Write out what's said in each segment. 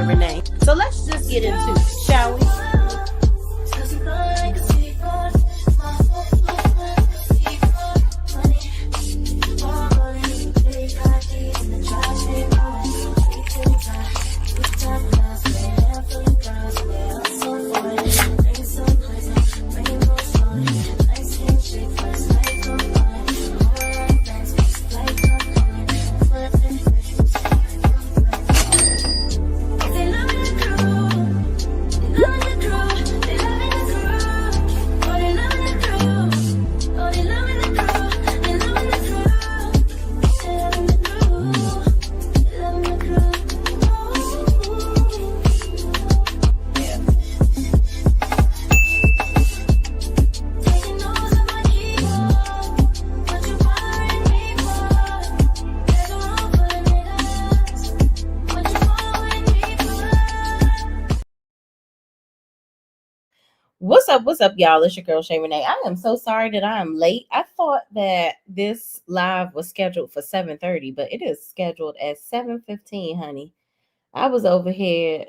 Shay Renee. So let's just get into it, shall we? What's up, y'all? It's your girl Shay Renee. I am so sorry that I am late. I thought that this live was scheduled for 7:30, but it is scheduled at 7:15, honey. I was over here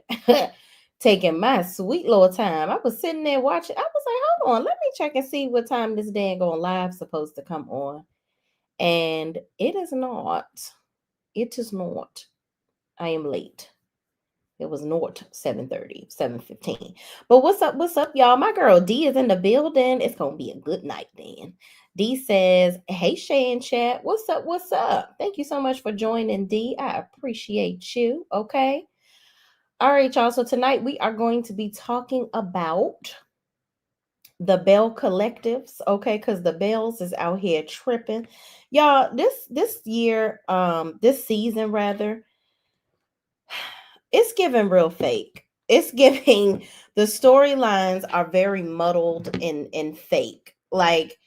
taking my sweet little time. I was sitting there watching. I was like, hold on, let me check and see what time this dang on live supposed to come on. And it is not. It is not. I am late. It was not 7:30, 7:15. But what's up, y'all? My girl D is in the building. It's gonna be a good night then. D says, hey Shay and chat. What's up? Thank you so much for joining, D. I appreciate you. Okay. All right, y'all. So tonight we are going to be talking about the Belle collectives, okay, because the Bells is out here tripping. Y'all, this year, this season rather, it's giving real fake. It's giving the storylines are very muddled and fake. Like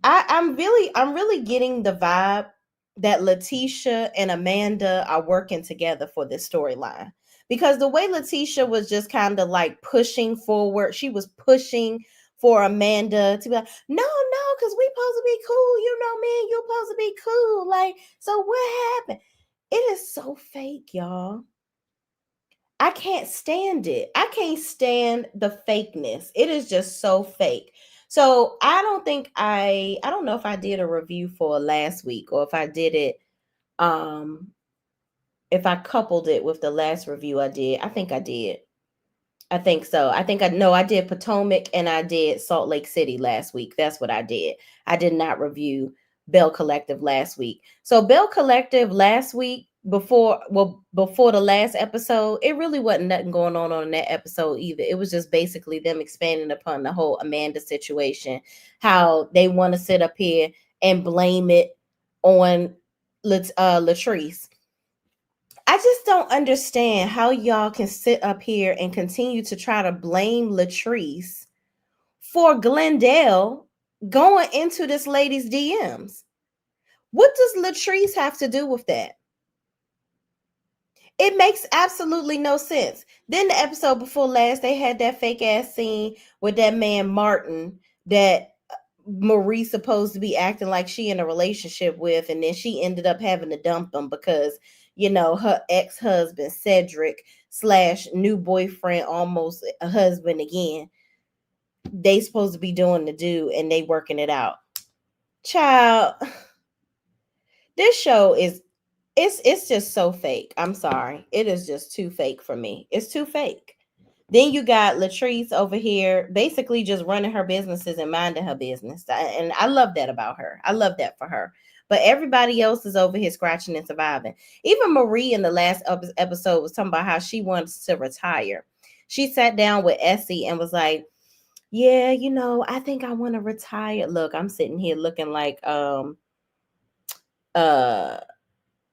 I'm really getting the vibe that Letitia and Amanda are working together for this storyline. Because the way Letitia was just kind of like pushing forward, she was pushing for Amanda to be like, no, because we supposed to be cool. You know, me and you supposed to be cool. Like, so what happened? It is so fake, y'all. I can't stand it. I can't stand the fakeness. It is just so fake. So I don't know if I did a review for last week or if I did it, if I coupled it with the last review I did. I think I did. I think so. I did Potomac and I did Salt Lake City last week. That's what I did. I did not review BelleCollective last week. So BelleCollective last week, before the last episode, it really wasn't nothing going on that episode either. It was just basically them expanding upon the whole Amanda situation, how they want to sit up here and blame it on Latrice. I just don't understand how y'all can sit up here and continue to try to blame Latrice for Glendale going into this lady's DMs. What does Latrice have to do with that? It makes absolutely no sense. Then the episode before last, they had that fake ass scene with that man Martin that Marie supposed to be acting like she in a relationship with, and then she ended up having to dump him because, you know, her ex-husband Cedric / new boyfriend, almost a husband again, they supposed to be doing the do and they working it out. Child, this show is it's just so fake. I'm sorry. It is just too fake for me. It's too fake. Then you got Latrice over here basically just running her businesses and minding her business. And I love that about her. I love that for her. But everybody else is over here scratching and surviving. Even Marie in the last episode was talking about how she wants to retire. She sat down with Essie and was like, yeah, you know, I think I want to retire. Look, I'm sitting here looking like,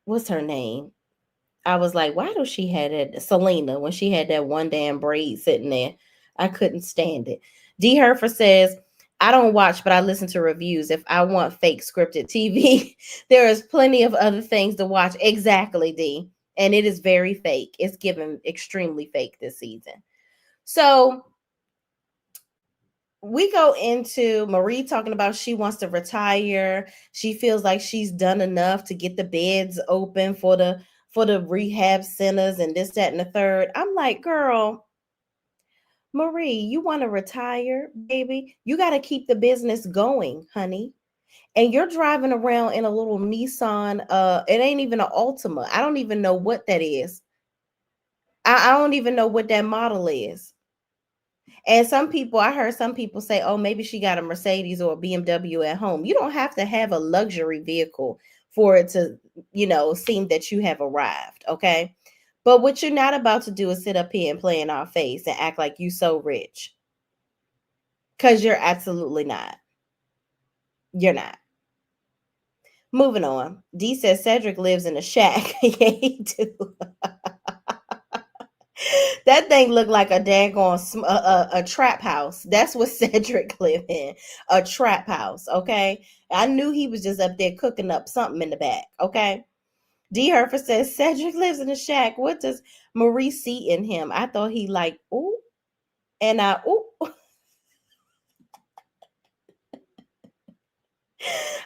what's her name? I was like, why does she have that? Selena, when she had that one damn braid sitting there, I couldn't stand it. D. Herfer says, I don't watch, but I listen to reviews. If I want fake scripted TV, there is plenty of other things to watch. Exactly, D. And it is very fake. It's given extremely fake this season. So we go into Marie talking about she wants to retire. She feels like she's done enough to get the beds open for the for the rehab centers and this, that, and the third. I'm like, girl, Marie, you want to retire, baby? You got to keep the business going, honey. And you're driving around in a little Nissan. It ain't even an Altima. I don't even know what that is. I don't even know what that model is. And some people, I heard some people say, oh, maybe she got a Mercedes or a BMW at home. You don't have to have a luxury vehicle for it to, seem that you have arrived. Okay. But what you're not about to do is sit up here and play in our face and act like you so rich. Because you're absolutely not. You're not. Moving on. D says Cedric lives in a shack. Yeah, he do. That thing looked like a daggone a trap house. That's what Cedric lived in, a trap house. Okay, I knew he was just up there cooking up something in the back. Okay, D Herfer says Cedric lives in a shack. What does Marie see in him? I thought he like ooh, and I ooh.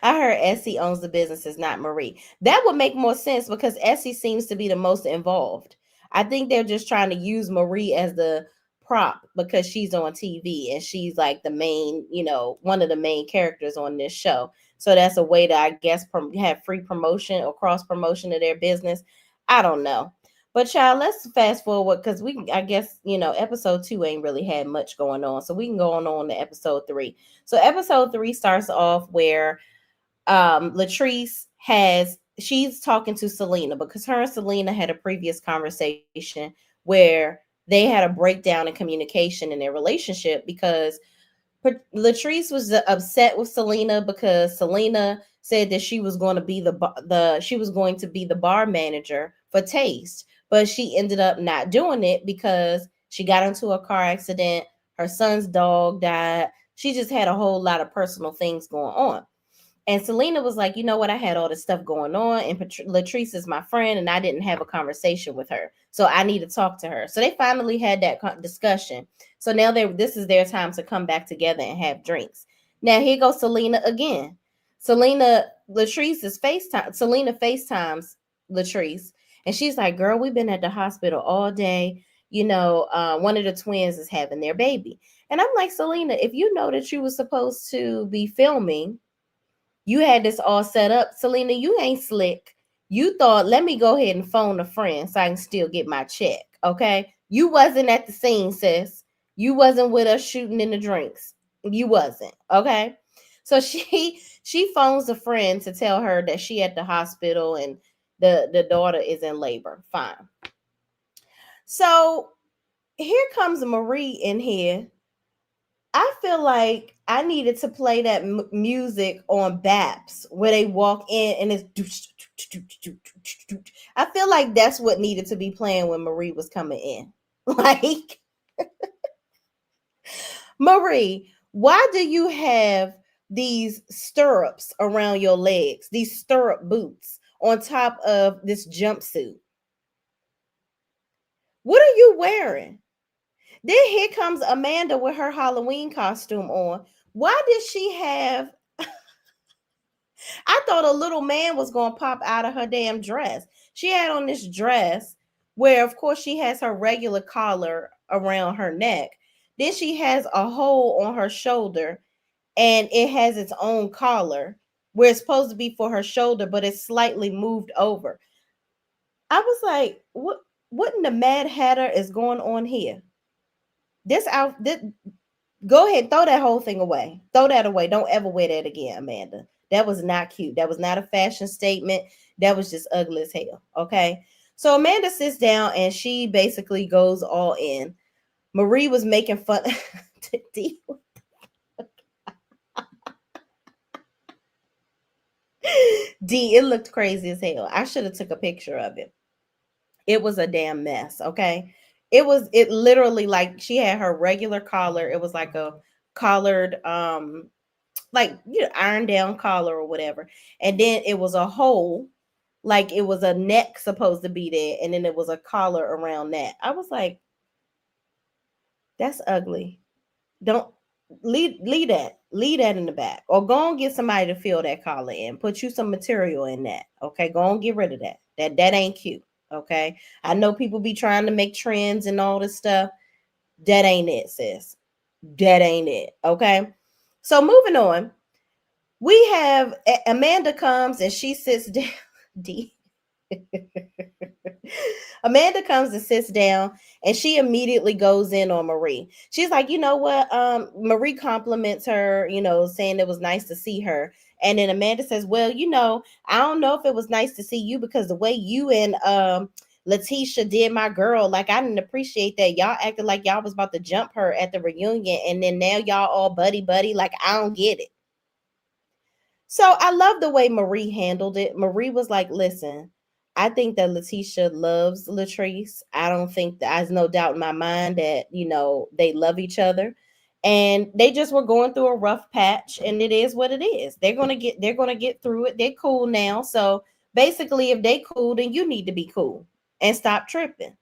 I heard Essie owns the businesses, not Marie. That would make more sense because Essie seems to be the most involved. I think they're just trying to use Marie as the prop because she's on TV and she's like the main, one of the main characters on this show. So that's a way to, I guess, have free promotion or cross promotion of their business. I don't know. But child, let's fast forward because I guess, episode 2 ain't really had much going on. So we can go on to episode 3. So episode 3 starts off where Latrice she's talking to Selena because her and Selena had a previous conversation where they had a breakdown in communication in their relationship because Latrice was upset with Selena because Selena said that she was going to be the bar manager for Taste, but she ended up not doing it because she got into a car accident. Her son's dog died. She just had a whole lot of personal things going on. And Selena was like, you know what? I had all this stuff going on, and Latrice is my friend, and I didn't have a conversation with her, so I need to talk to her. So they finally had that discussion. So now this is their time to come back together and have drinks. Now here goes Selena again. Latrice is FaceTime. Selena FaceTimes Latrice, and she's like, "Girl, we've been at the hospital all day. One of the twins is having their baby." And I'm like, Selena, if you know that you were supposed to be filming. You had this all set up. Selena, you ain't slick. You thought, let me go ahead and phone a friend so I can still get my check. Okay. You wasn't at the scene, sis. You wasn't with us shooting in the drinks. You wasn't. Okay. So she phones a friend to tell her that she at the hospital and the daughter is in labor. Fine. So here comes Marie in here. I feel like I needed to play that music on BAPS where they walk in and it's. I feel like that's what needed to be playing when Marie was coming in. Like, Marie, why do you have these stirrups around your legs, these stirrup boots on top of this jumpsuit? What are you wearing? Then here comes Amanda with her Halloween costume on. Why did she have? I thought a little man was going to pop out of her damn dress. She had on this dress where, of course, she has her regular collar around her neck. Then she has a hole on her shoulder and it has its own collar where it's supposed to be for her shoulder, but it's slightly moved over. I was like, what in the Mad Hatter is going on here? Go ahead, throw that whole thing away. Throw that away. Don't ever wear that again, Amanda. That was not cute. That was not a fashion statement. That was just ugly as hell. Okay. So Amanda sits down and she basically goes all in. Marie was making fun. D, it looked crazy as hell. I should have took a picture of it. It was a damn mess. Okay. It literally like she had her regular collar. It was like a collared like iron down collar or whatever, and then it was a hole, like it was a neck supposed to be there, and then it was a collar around that. I was like, that's ugly. Don't leave that in the back, or go and get somebody to fill that collar in, put you some material in that. Okay, go and get rid of that. That ain't cute. Okay. I know people be trying to make trends and all this stuff. That ain't it, sis. That ain't it. Okay. So moving on, we have Amanda comes and she sits down. D. Amanda comes and sits down and she immediately goes in on Marie. She's like, you know what? Marie compliments her, saying it was nice to see her. And then Amanda says, well, I don't know if it was nice to see you because the way you and Letitia did my girl, like I didn't appreciate that. Y'all acted like y'all was about to jump her at the reunion, and then now y'all all buddy buddy. Like I don't get it. So I love the way Marie handled it. Marie was like, listen, I think that Letitia loves Latrice. I don't think that there's no doubt in my mind that, they love each other. And they just were going through a rough patch, and it is what it is. They're gonna get through it. They're cool now. So basically, if they cool, then you need to be cool and stop tripping.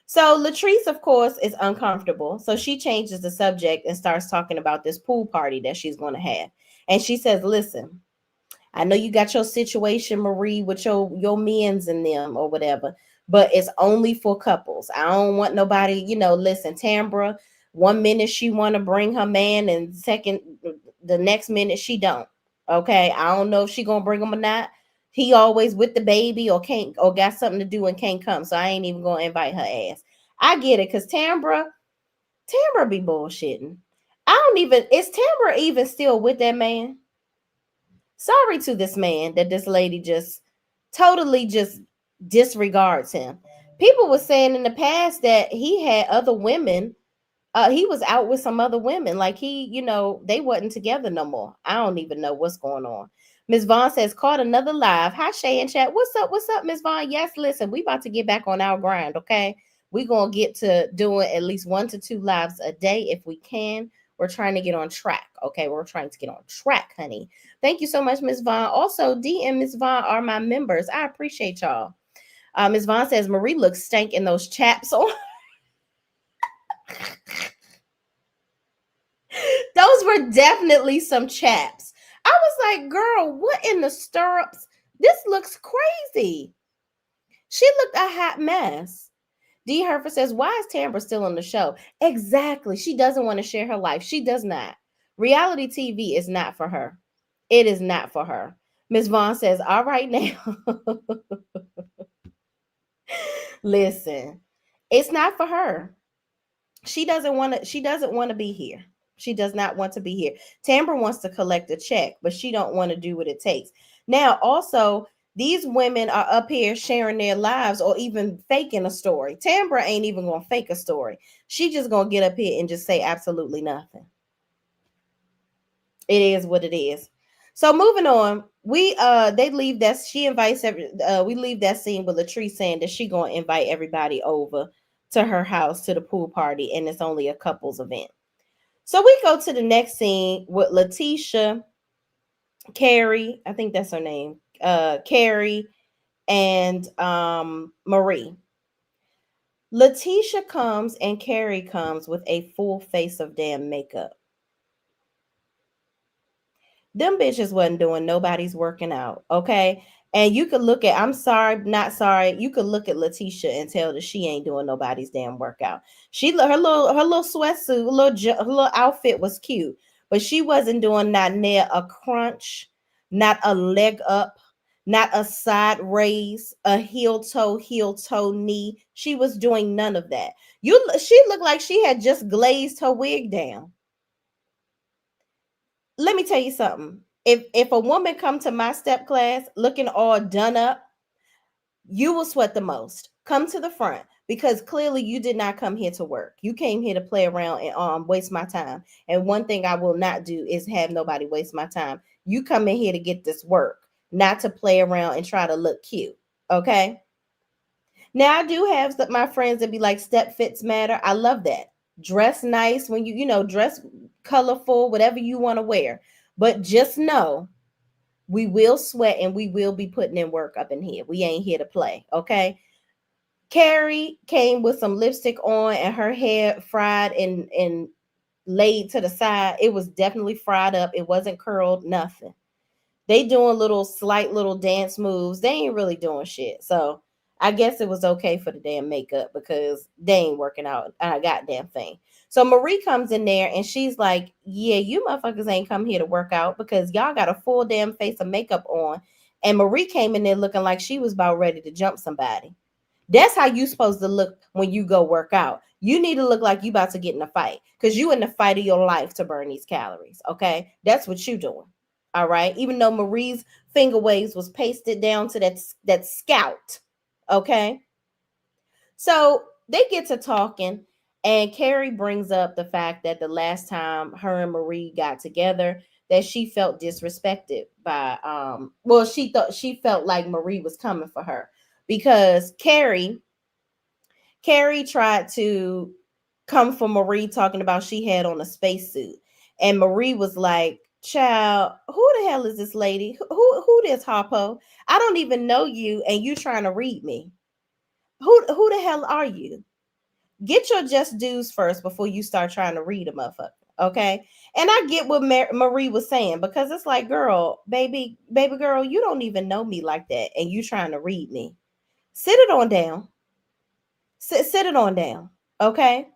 So Latrice, of course, is uncomfortable. So she changes the subject and starts talking about this pool party that she's going to have. And she says, listen, I know you got your situation, Marie, with your men's and them or whatever, but it's only for couples. I don't want nobody, listen, Tambra, 1 minute she want to bring her man, and the next minute she don't. Okay. I don't know if she gonna bring him or not. He always with the baby or can't or got something to do and can't come. So I ain't even gonna invite her ass. I get it, because Tambra be bullshitting. I don't even is Tambra even still with that man? Sorry to this man that this lady just totally just disregards him. People were saying in the past that he had other women. He was out with some other women. Like they wasn't together no more. I don't even know what's going on. Miss Vaughn says, caught another live. Hi, Shay and chat. What's up? What's up, Miss Vaughn? Yes, listen, we about to get back on our grind, okay? We gonna get to doing at least 1 to 2 lives a day if we can. We're trying to get on track, okay? We're trying to get on track, honey. Thank you so much, Miss Vaughn. Also, D and Miss Vaughn are my members. I appreciate y'all. Miss Vaughn says, Marie looks stank in those chaps on. Those were definitely some chaps. I was like, girl, what in the stirrups? This looks crazy. She looked a hot mess. D. Herfer says, why is Tambra still on the show? Exactly. She doesn't want to share her life. She does not. Reality TV is not for her. It is not for her. Miss Vaughn says, all right now. Listen, it's not for her. She doesn't want to be here. She does not want to be here. Tambra wants to collect a check, but she don't want to do what it takes. Now, also, these women are up here sharing their lives or even faking a story. Tambra ain't even gonna fake a story. She just gonna get up here and just say absolutely nothing. It is what it is. So moving on, they leave that she invites we leave that scene with Latrice saying that she gonna invite everybody over to her house to the pool party, and it's only a couples event. So we go to the next scene with Letitia, Carrie, I think that's her name, Carrie, and Marie. Letitia comes and Carrie comes with a full face of damn makeup. Them bitches wasn't doing nobody's working out, okay? And you could look at, I'm sorry, not sorry. You could look at Letitia and tell that she ain't doing nobody's damn workout. Her little sweatsuit, her little outfit was cute, but she wasn't doing not near a crunch, not a leg up, not a side raise, a heel toe knee. She was doing none of that. She looked like she had just glazed her wig down. Let me tell you something. If a woman come to my step class looking all done up, you will sweat the most. Come to the front, because clearly you did not come here to work. You came here to play around and waste my time. And one thing I will not do is have nobody waste my time. You come in here to get this work, not to play around and try to look cute. Okay? Now I do have my friends that be like, step fits matter. I love that. Dress nice when dress colorful, whatever you want to wear. But just know we will sweat and we will be putting in work up in here. We ain't here to play. Okay. Carrie came with some lipstick on and her hair fried and laid to the side. It was definitely fried up. It wasn't curled, nothing. They doing slight little dance moves. They ain't really doing shit. So I guess it was okay for the damn makeup because they ain't working out a goddamn thing. So Marie comes in there and she's like, yeah, you motherfuckers ain't come here to work out because y'all got a full damn face of makeup on. And Marie came in there looking like she was about ready to jump somebody. That's how you supposed to look when you go work out. You need to look like you about to get in a fight because you in the fight of your life to burn these calories. Okay, that's what you doing. All right. Even though Marie's finger waves was pasted down to that scout. Okay. So they get to talking, and Carrie brings up the fact that the last time her and Marie got together, that she felt disrespected by well, she felt like Marie was coming for her because Carrie tried to come for Marie talking about she had on a spacesuit. And Marie was like, child, who the hell is this lady? Who this Harpo? I don't even know you and you trying to read me. Who the hell are you? Get your just dues first before you start trying to read a motherfucker. Okay. And I get what Marie was saying because it's like, girl, baby girl, you don't even know me like that. And you trying to read me. Sit it on down. Sit it on down. Okay.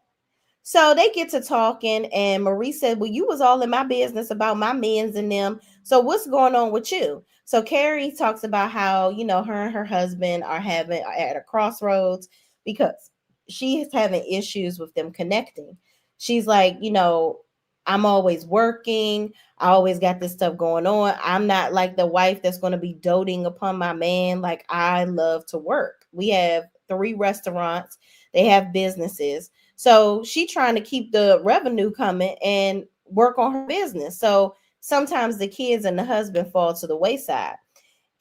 So they get to talking, and Marie said, well, you was all in my business about my men's and them. So what's going on with you? So Carrie talks about how, her and her husband are having at a crossroads because she is having issues with them connecting. She's like, I'm always working. I always got this stuff going on. I'm not like the wife that's going to be doting upon my man. Like, I love to work. We have 3 restaurants. They have businesses. So she trying to keep the revenue coming and work on her business. So sometimes the kids and the husband fall to the wayside.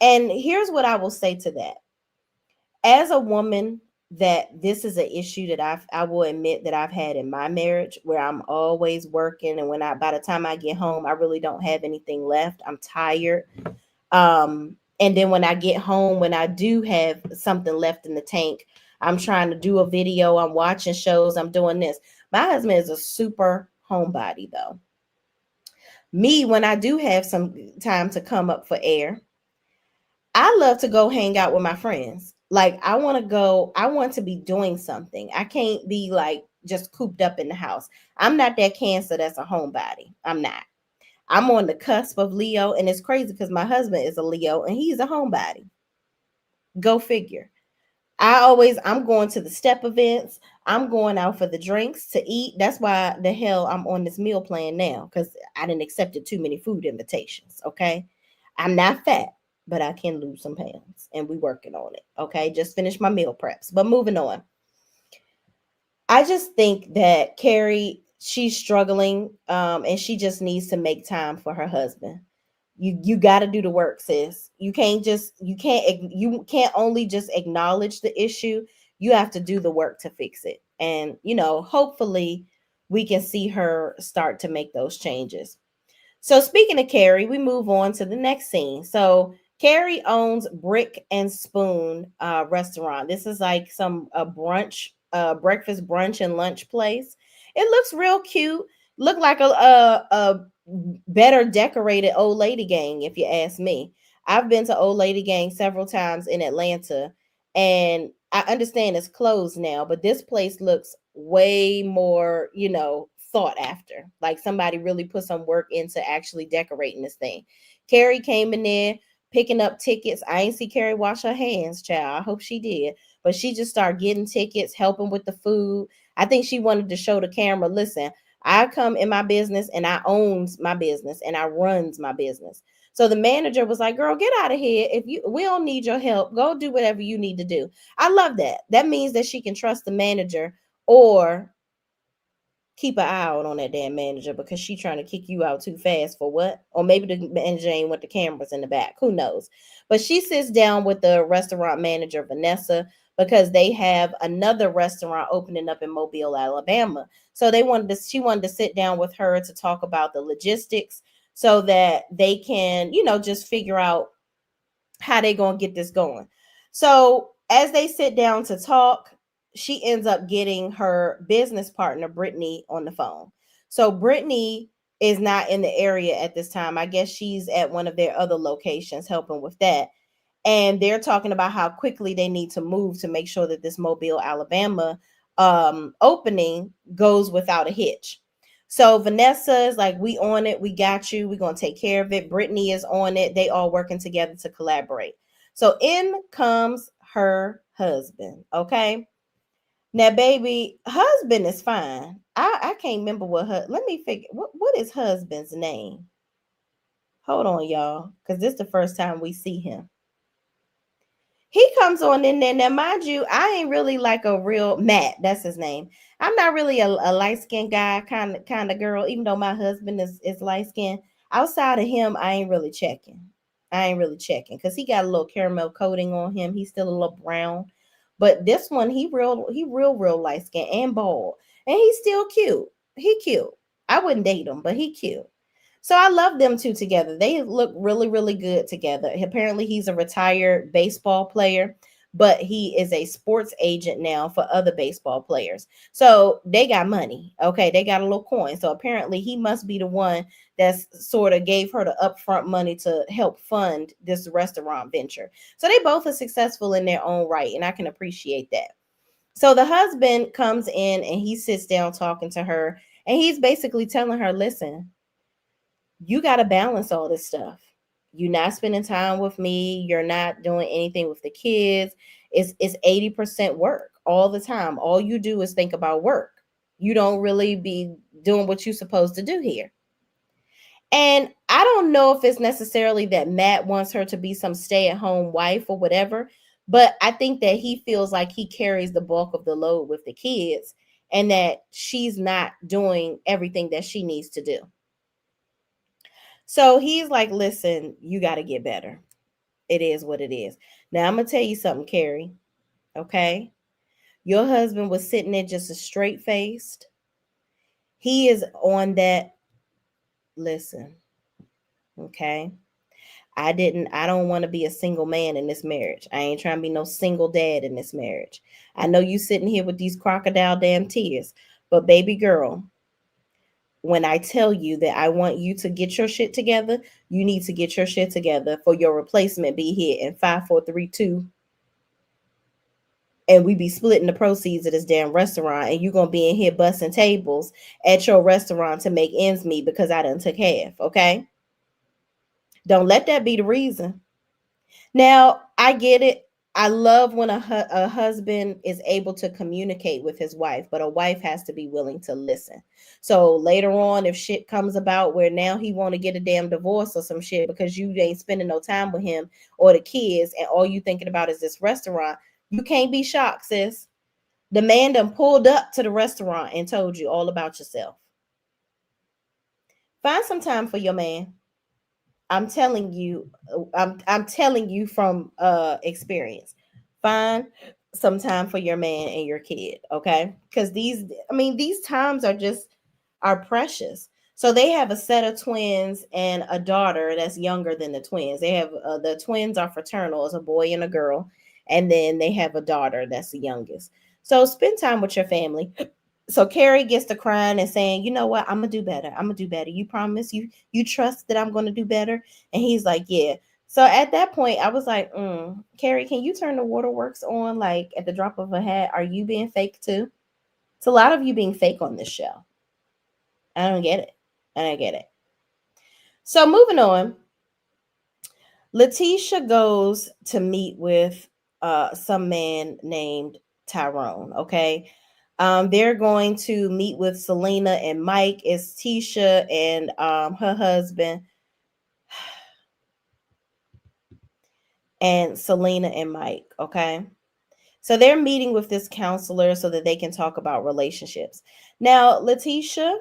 And here's what I will say to that. As a woman, that this is an issue that I will admit that I've had in my marriage where I'm always working, and by the time I get home, I really don't have anything left. I'm tired. And then when I get home, when I do have something left in the tank, I'm trying to do a video, I'm watching shows, I'm doing this. My husband is a super homebody though. Me, when I do have some time to come up for air, I love to go hang out with my friends. Like, I want to be doing something. I can't be like just cooped up in the house. I'm not that Cancer that's a homebody. I'm not. I'm on the cusp of Leo, and it's crazy because my husband is a Leo and he's a homebody. Go figure. I'm going to the step events. I'm going out for the drinks to eat. That's why the hell I'm on this meal plan now, because I didn't accepted too many food invitations. Okay. I'm not fat, but I can lose some pounds and we working on it. Okay. Just finished my meal preps, but moving on. I just think that Carrie, she's struggling, and she just needs to make time for her husband. You got to do the work, sis. You can't only just acknowledge the issue. You have to do the work to fix it. And hopefully we can see her start to make those changes. So speaking of Carrie, we move on to the next scene. So Carrie owns Brick and Spoon restaurant. This is like some brunch, breakfast, brunch, and lunch place. It looks real cute. Look like a better decorated old lady gang, if you ask me. I've been to old lady gang several times in Atlanta, and I understand it's closed now, but this place looks way more, thought after. Like somebody really put some work into actually decorating this thing. Carrie came in there picking up tickets. I ain't see Carrie wash her hands, child. I hope she did. But she just started getting tickets, helping with the food. I think she wanted to show the camera, listen, I come in my business and I owns my business and I runs my business. So the manager was like, girl, get out of here. We don't need your help. Go do whatever you need to do. I love that. That means that she can trust the manager, or keep an eye out on that damn manager because she trying to kick you out too fast for what? Or maybe the manager ain't with the cameras in the back. Who knows? But she sits down with the restaurant manager, Vanessa, because they have another restaurant opening up in Mobile, Alabama. So she wanted to sit down with her to talk about the logistics so that they can, just figure out how they gonna get this going. So as they sit down to talk, she ends up getting her business partner Brittany on the phone. So Brittany is not in the area at this time. I guess she's at one of their other locations helping with that. and they're talking about how quickly they need to move to make sure that this Mobile, Alabama opening goes without a hitch. So Vanessa is like, we on it, we got you, we're gonna take care of it. Brittany is on it. They all working together to collaborate. So in comes her husband. Okay. Now, baby, husband is fine. I can't remember what her. Let me figure. What is husband's name? Hold on, y'all, because this is the first time we see him. He comes on in there. Now, mind you, I ain't really like a real Matt. That's his name. I'm not really a light skinned guy kind of girl. Even though my husband is light skinned, outside of him, I ain't really checking. I ain't really checking because he got a little caramel coating on him. He's still a little brown, but this one he real light skinned and bald, and he's still cute. He cute. I wouldn't date him, but he cute. So I love them two together. They look really, really good together. Apparently, he's a retired baseball player, but he is a sports agent now for other baseball players. So they got money. Okay, they got a little coin. So apparently, he must be the one that's sort of gave her the upfront money to help fund this restaurant venture. So they both are successful in their own right, and I can appreciate that. So the husband comes in and he sits down talking to her, and he's basically telling her, listen, you got to balance all this stuff. You're not spending time with me. You're not doing anything with the kids. It's 80% work all the time. All you do is think about work. You don't really be doing what you're supposed to do here. And I don't know if it's necessarily that Matt wants her to be some stay-at-home wife or whatever, but I think that he feels like he carries the bulk of the load with the kids and that she's not doing everything that she needs to do. So he's like, listen, you got to get better. It is what it is. Now, I'm going to tell you something, Carrie. Okay. Your husband was sitting there just a straight faced. He is on that. Listen. Okay. I don't want to be a single man in this marriage. I ain't trying to be no single dad in this marriage. I know you sitting here with these crocodile damn tears, but baby girl, when I tell you that I want you to get your shit together, you need to get your shit together for your replacement be here in 5, 4, 3, 2, and we be splitting the proceeds of this damn restaurant, and you gonna be in here busting tables at your restaurant to make ends meet because I done took half. Okay, don't let that be the reason. Now, I get it. I love when a husband is able to communicate with his wife, but a wife has to be willing to listen. So later on, if shit comes about where now he want to get a damn divorce or some shit because you ain't spending no time with him or the kids, and all you thinking about is this restaurant, you can't be shocked, sis. The man done pulled up to the restaurant and told you all about yourself. Find some time for your man. I'm telling you, I'm telling you from experience. Find some time for your man and your kid, okay? Because these times are precious. So they have a set of twins and a daughter that's younger than the twins. They have the twins are fraternal, it's a boy and a girl, and then they have a daughter that's the youngest. So spend time with your family. So Carrie gets to crying and saying, you know what, I'm gonna do better. I'm gonna do better. You promise, you trust that I'm gonna do better? And he's like, yeah. So at that point, I was like, Carrie, can you turn the waterworks on like at the drop of a hat? Are you being fake too? It's a lot of you being fake on this show. I don't get it. I don't get it. So moving on, Letitia goes to meet with some man named Tyrone. Okay. They're going to meet with Selena and Mike. It's Tisha and her husband, and Selena and Mike. Okay. So they're meeting with this counselor so that they can talk about relationships. Now, Letitia,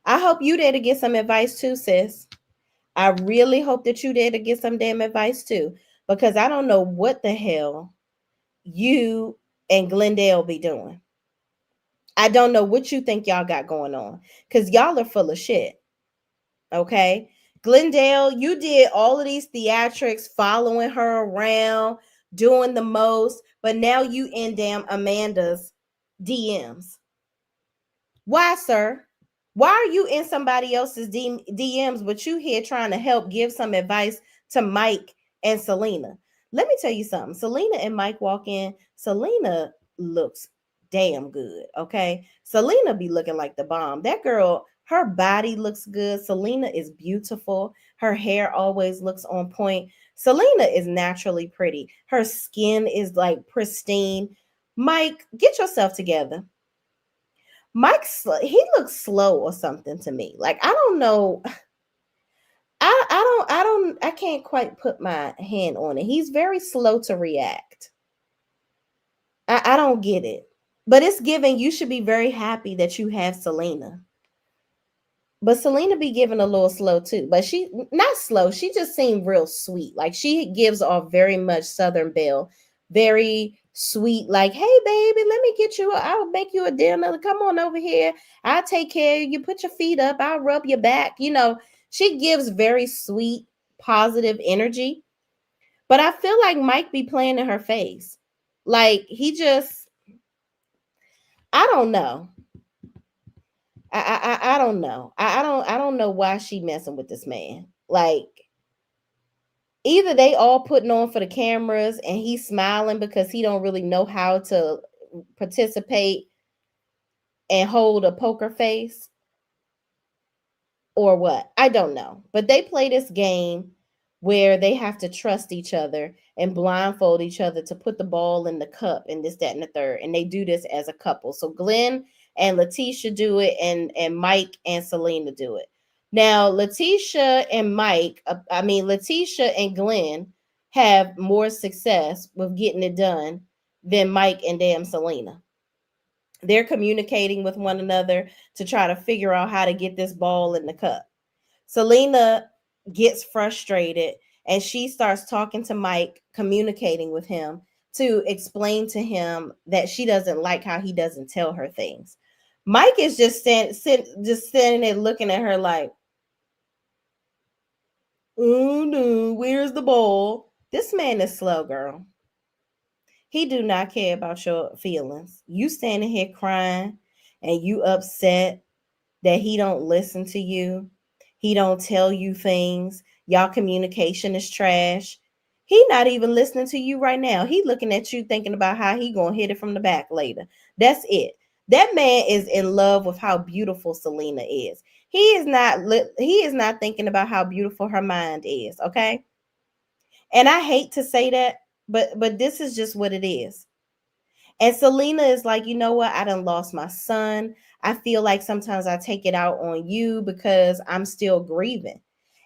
I hope you there to get some advice too, sis. I really hope that you there to get some damn advice too, because I don't know what the hell you and Glendale be doing. I don't know what you think y'all got going on, because y'all are full of shit. Okay. Glendale, you did all of these theatrics following her around, doing the most, but now you in damn Amanda's DMs. Why, sir? Why are you in somebody else's DMs, but you here trying to help give some advice to Mike and Selena? Let me tell you something. Selena and Mike walk in. Selena looks damn good. Okay. Selena be looking like the bomb. That girl, her body looks good. Selena is beautiful. Her hair always looks on point. Selena is naturally pretty. Her skin is like pristine. Mike, get yourself together. Mike, he looks slow or something to me. Like, I don't know. I can't quite put my hand on it. He's very slow to react. I don't get it. But it's giving you should be very happy that you have Selena. But Selena be giving a little slow too. But she not slow. She just seemed real sweet. Like she gives off very much Southern Belle. Very sweet, like, hey baby, let me get you I'll make you a dinner. Come on over here. I'll take care of you. Put your feet up. I'll rub your back. She gives very sweet, positive energy. But I feel like Mike be playing in her face. Like he just I don't know. I don't know. I don't know why she messing with this man. Like either they all putting on for the cameras and he's smiling because he don't really know how to participate and hold a poker face or what. I don't know. But they play this game where they have to trust each other and blindfold each other to put the ball in the cup and this, that, and the third. And they do this as a couple. So Glenn and Letitia do it, and Mike and Selena do it. Now, Letitia and Glenn have more success with getting it done than Mike and damn Selena. They're communicating with one another to try to figure out how to get this ball in the cup. Selena gets frustrated and she starts talking to Mike, communicating with him to explain to him that she doesn't like how he doesn't tell her things. Mike is just standing there looking at her like, oh no, where's the ball? This man is slow, girl. He do not care about your feelings. You standing here crying and you upset that he don't listen to you. He don't tell you things. Y'all communication is trash. He not even listening to you right now. He looking at you thinking about how he going to hit it from the back later. That's it. That man is in love with how beautiful Selena is. He is not thinking about how beautiful her mind is, okay? And I hate to say that, but this is just what it is. And Selena is like, you know what? I done lost my son. I feel like sometimes I take it out on you because I'm still grieving.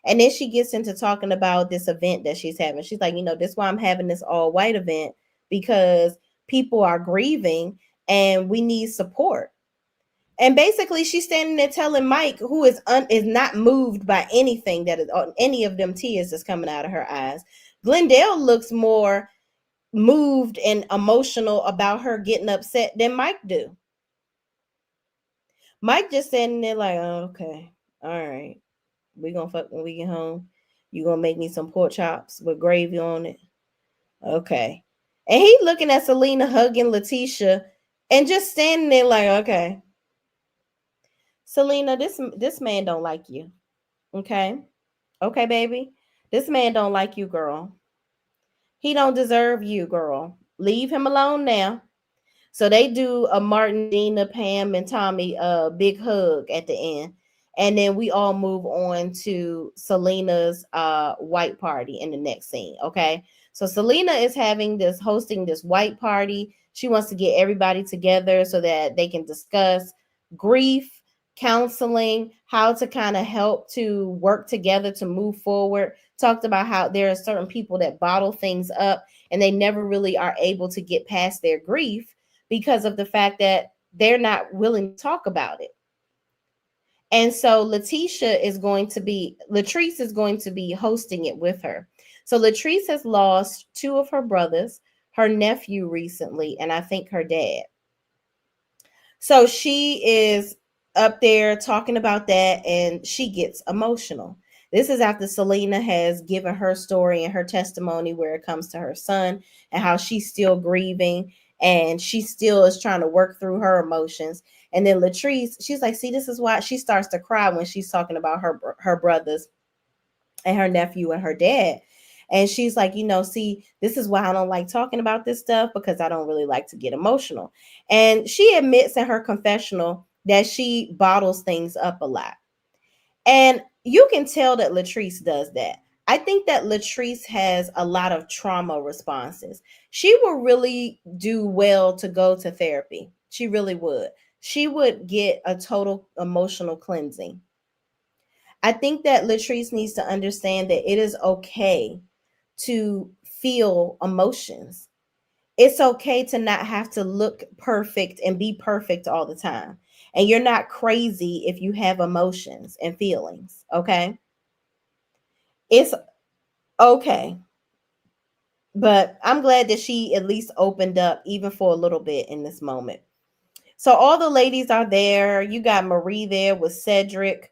And then she gets into talking about this event that she's having. She's like, this is why I'm having this all white event because people are grieving and we need support. And basically, she's standing there telling Mike, who is not moved by anything that is any of them tears that's coming out of her eyes. Glendale looks more moved and emotional about her getting upset than Mike do. Mike just standing there like, oh, okay, all right, we gonna fuck when we get home. You gonna make me some pork chops with gravy on it, okay? And he looking at Selena hugging Letitia, and just standing there like, okay, Selena, this man don't like you, okay, okay, baby, this man don't like you, girl. He don't deserve you, girl. Leave him alone now. So they do a Martin, Gina, Pam, and Tommy big hug at the end. And then we all move on to Selena's white party in the next scene. Okay. So Selena is hosting this white party. She wants to get everybody together so that they can discuss grief, counseling, how to kind of help to work together to move forward. Talked about how there are certain people that bottle things up and they never really are able to get past their grief because of the fact that they're not willing to talk about it. And so Latrice is going to be hosting it with her. So Latrice has lost two of her brothers, her nephew recently, and I think her dad. So she is up there talking about that and she gets emotional. This is after Selena has given her story and her testimony where it comes to her son and how she's still grieving and she still is trying to work through her emotions. And then Latrice, she's like, see, this is why she starts to cry when she's talking about her brothers and her nephew and her dad. And she's like, see, this is why I don't like talking about this stuff, because I don't really like to get emotional. And she admits in her confessional that she bottles things up a lot. And you can tell that Latrice does that. I think that Latrice has a lot of trauma responses. She would really do well to go to therapy. She really would. She would get a total emotional cleansing. I think that Latrice needs to understand that it is okay to feel emotions. It's okay to not have to look perfect and be perfect all the time. And you're not crazy if you have emotions and feelings, okay? It's okay. But I'm glad that she at least opened up even for a little bit in this moment. So all the ladies are there. You got Marie there with Cedric,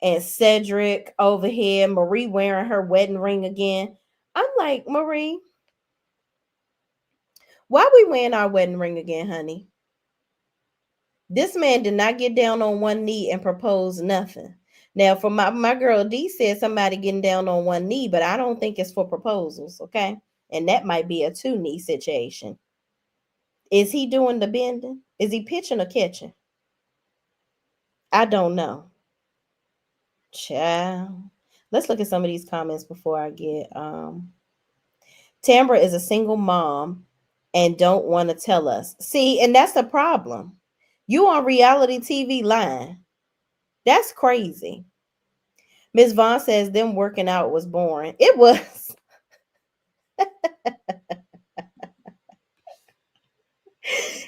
and Cedric over here. Marie wearing her wedding ring again. I'm like, Marie, why we wearing our wedding ring again, honey? This man did not get down on one knee and propose nothing. Now, for my girl D said somebody getting down on one knee, but I don't think it's for proposals, okay? And that might be a two knee situation. Is he doing the bending? Is he pitching or catching? I don't know. Child. Let's look at some of these comments before I get Tambra is a single mom and don't want to tell us. See, and that's the problem. You on reality TV lying. That's crazy. Miss Vaughn says them working out was boring. It was.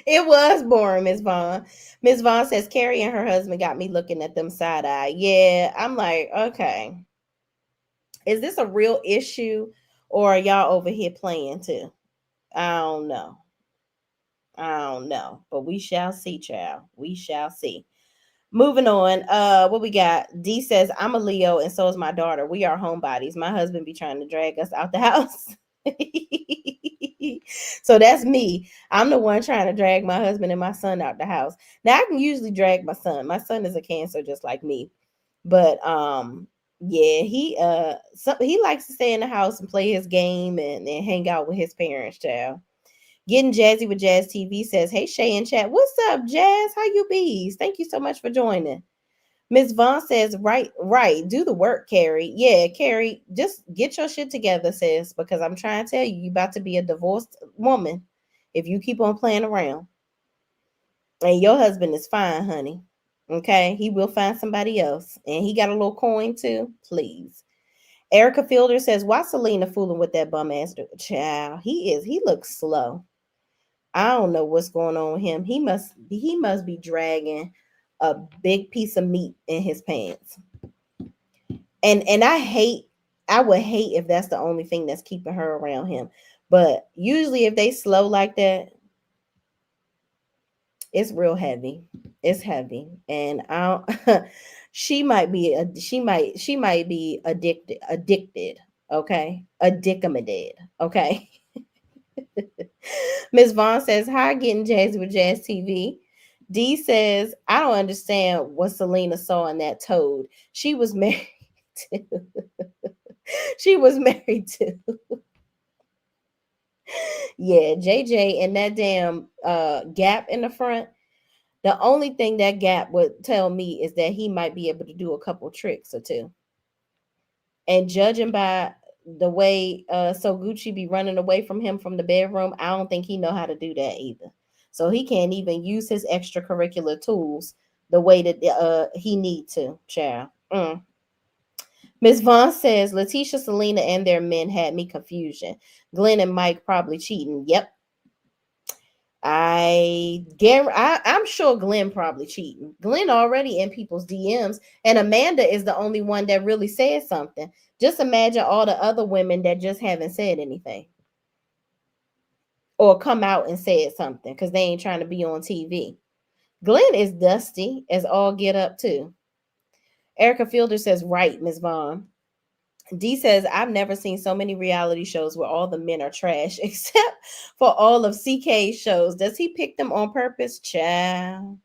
It was boring, Miss Vaughn. Miss Vaughn says Carrie and her husband got me looking at them side eye. Yeah, I'm like, okay. Is this a real issue or are y'all over here playing too? I don't know. I don't know. But we shall see, child. We shall see. Moving on, what we got? D says, I'm a Leo and so is my daughter. We are homebodies. My husband be trying to drag us out the house. So that's me. I'm the one trying to drag my husband and my son out the house. Now I can usually drag my son. My son is a Cancer just like me. But yeah, he likes to stay in the house and play his game and hang out with his parents, child. Getting Jazzy with Jazz TV says, hey, Shay in chat. What's up, Jazz? How you bees? Thank you so much for joining. Miss Vaughn says, right. Do the work, Carrie. Yeah, Carrie, just get your shit together, sis, because I'm trying to tell you, you about to be a divorced woman if you keep on playing around. And your husband is fine, honey. Okay? He will find somebody else. And he got a little coin, too. Please. Erica Fielder says, why Selena fooling with that bum ass child? He looks slow. I don't know what's going on with him. He must be dragging a big piece of meat in his pants. And I would hate if that's the only thing that's keeping her around him. But usually if they slow like that, it's real heavy. It's heavy. And I don't she might be addicted. Okay. Addicted. Okay. Miss Vaughn says, hi, getting Jazz with Jazz TV. D says, I don't understand what Selena saw in that toad. She was married to. She was married to. Yeah, JJ and that damn gap in the front. The only thing that gap would tell me is that he might be able to do a couple tricks or two. And judging by the way So Gucci be running away from him from the bedroom, I don't think he know how to do that either. So he can't even use his extracurricular tools the way that he need to, child. Miss Vaughn says Letitia, Selena, and their men had me confusion. Glenn and Mike probably cheating. Yep. I'm sure Glenn probably cheating. Glenn already in people's DMs, and Amanda is the only one that really said something. Just imagine all the other women that just haven't said anything or come out and said something because they ain't trying to be on TV. Glenn is dusty as all get up too. Erica Fielder says, right, Ms. Vaughn. D says, I've never seen so many reality shows where all the men are trash, except for all of CK's shows. Does he pick them on purpose? Child.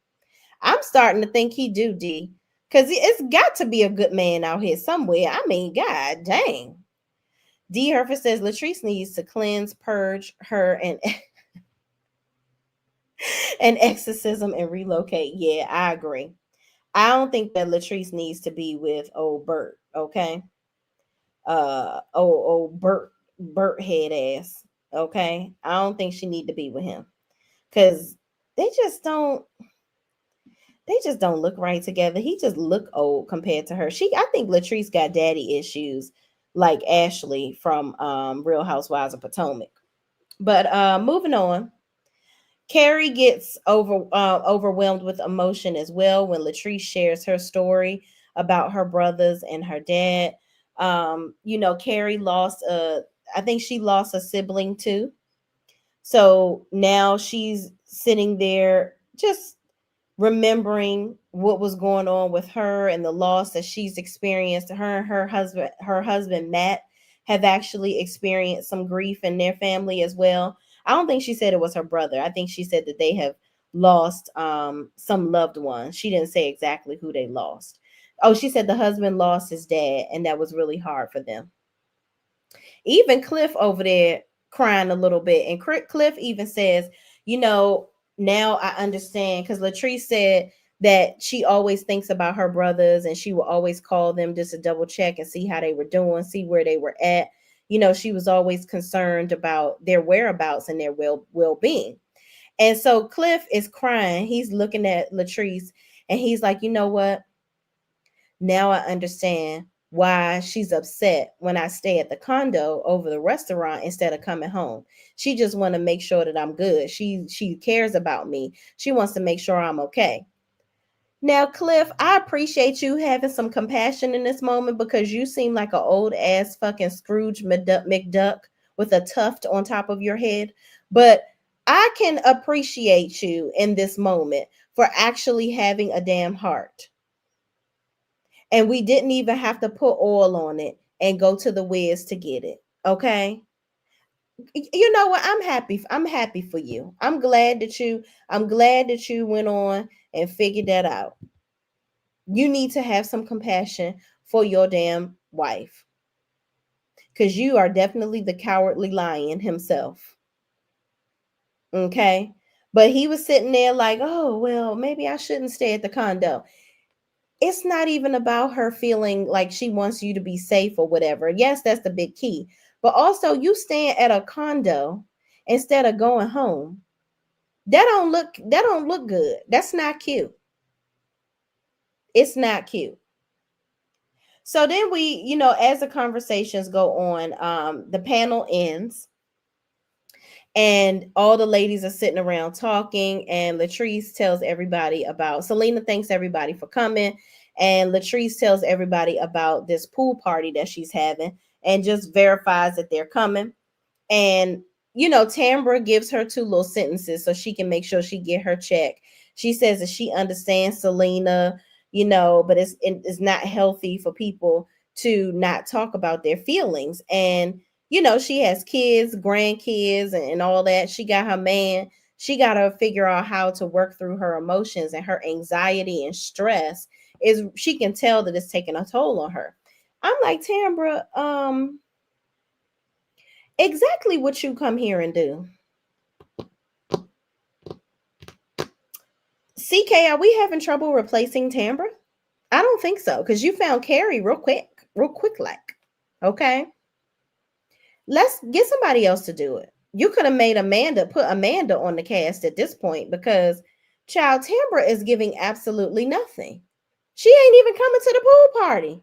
I'm starting to think he do, D. Because it's got to be a good man out here somewhere. I mean, God dang. D. Herfer says Latrice needs to cleanse, purge her, and and exorcism and relocate. Yeah, I agree. I don't think that Latrice needs to be with old Bert. Okay, old Bert head ass. Okay, I don't think she need to be with him because they just don't they just don't look right together. He just look old compared to her. I think Latrice got daddy issues like Ashley from Real Housewives of Potomac. But moving on, Carrie gets overwhelmed with emotion as well when Latrice shares her story about her brothers and her dad. Carrie lost I think she lost a sibling too. So now she's sitting there just remembering what was going on with her and the loss that she's experienced. Her and her husband Matt have actually experienced some grief in their family as well. I don't think she said it was her brother. I think she said that they have lost some loved ones. She didn't say exactly who they lost. Oh, she said the husband lost his dad and that was really hard for them. Even Cliff over there crying a little bit. And Cliff even says, you know, now I understand because Latrice said that she always thinks about her brothers and she will always call them just to double check and see how they were doing, see where they were at. She was always concerned about their whereabouts and their well being. And so Cliff is crying. He's looking at Latrice and he's like, you know what? Now I understand why she's upset when I stay at the condo over the restaurant instead of coming home. She just want to make sure that I'm good. She cares about me. She wants to make sure I'm okay. Now, Cliff, I appreciate you having some compassion in this moment because you seem like an old ass fucking Scrooge McDuck with a tuft on top of your head. But I can appreciate you in this moment for actually having a damn heart, and we didn't even have to put oil on it and go to the Wiz to get it. Okay. You know what? I'm happy for you. I'm glad that you went on and figured that out. You need to have some compassion for your damn wife because you are definitely the cowardly lion himself. Okay. But he was sitting there like, oh, well, maybe I shouldn't stay at the condo. It's not even about her feeling like she wants you to be safe or whatever. Yes, that's the big key. But also you staying at a condo instead of going home. That don't look good. That's not cute. It's not cute. So then as the conversations go on, the panel ends and all the ladies are sitting around talking, and Latrice tells everybody about Selena thanks everybody for coming, and Latrice tells everybody about this pool party that she's having and just verifies that they're coming. And Tambra gives her two little sentences so she can make sure she get her check. She says that she understands Selena, but it's not healthy for people to not talk about their feelings. And she has kids, grandkids, and all that. She got her man. She got to figure out how to work through her emotions and her anxiety and stress. Is she can tell that it's taking a toll on her. I'm like, Tambra, exactly what you come here and do. CK, are we having trouble replacing Tambra? I don't think so, because you found Carrie real quick like. Okay. Let's get somebody else to do it. You could have put Amanda on the cast at this point because Child Tambra is giving absolutely nothing. She ain't even coming to the pool party.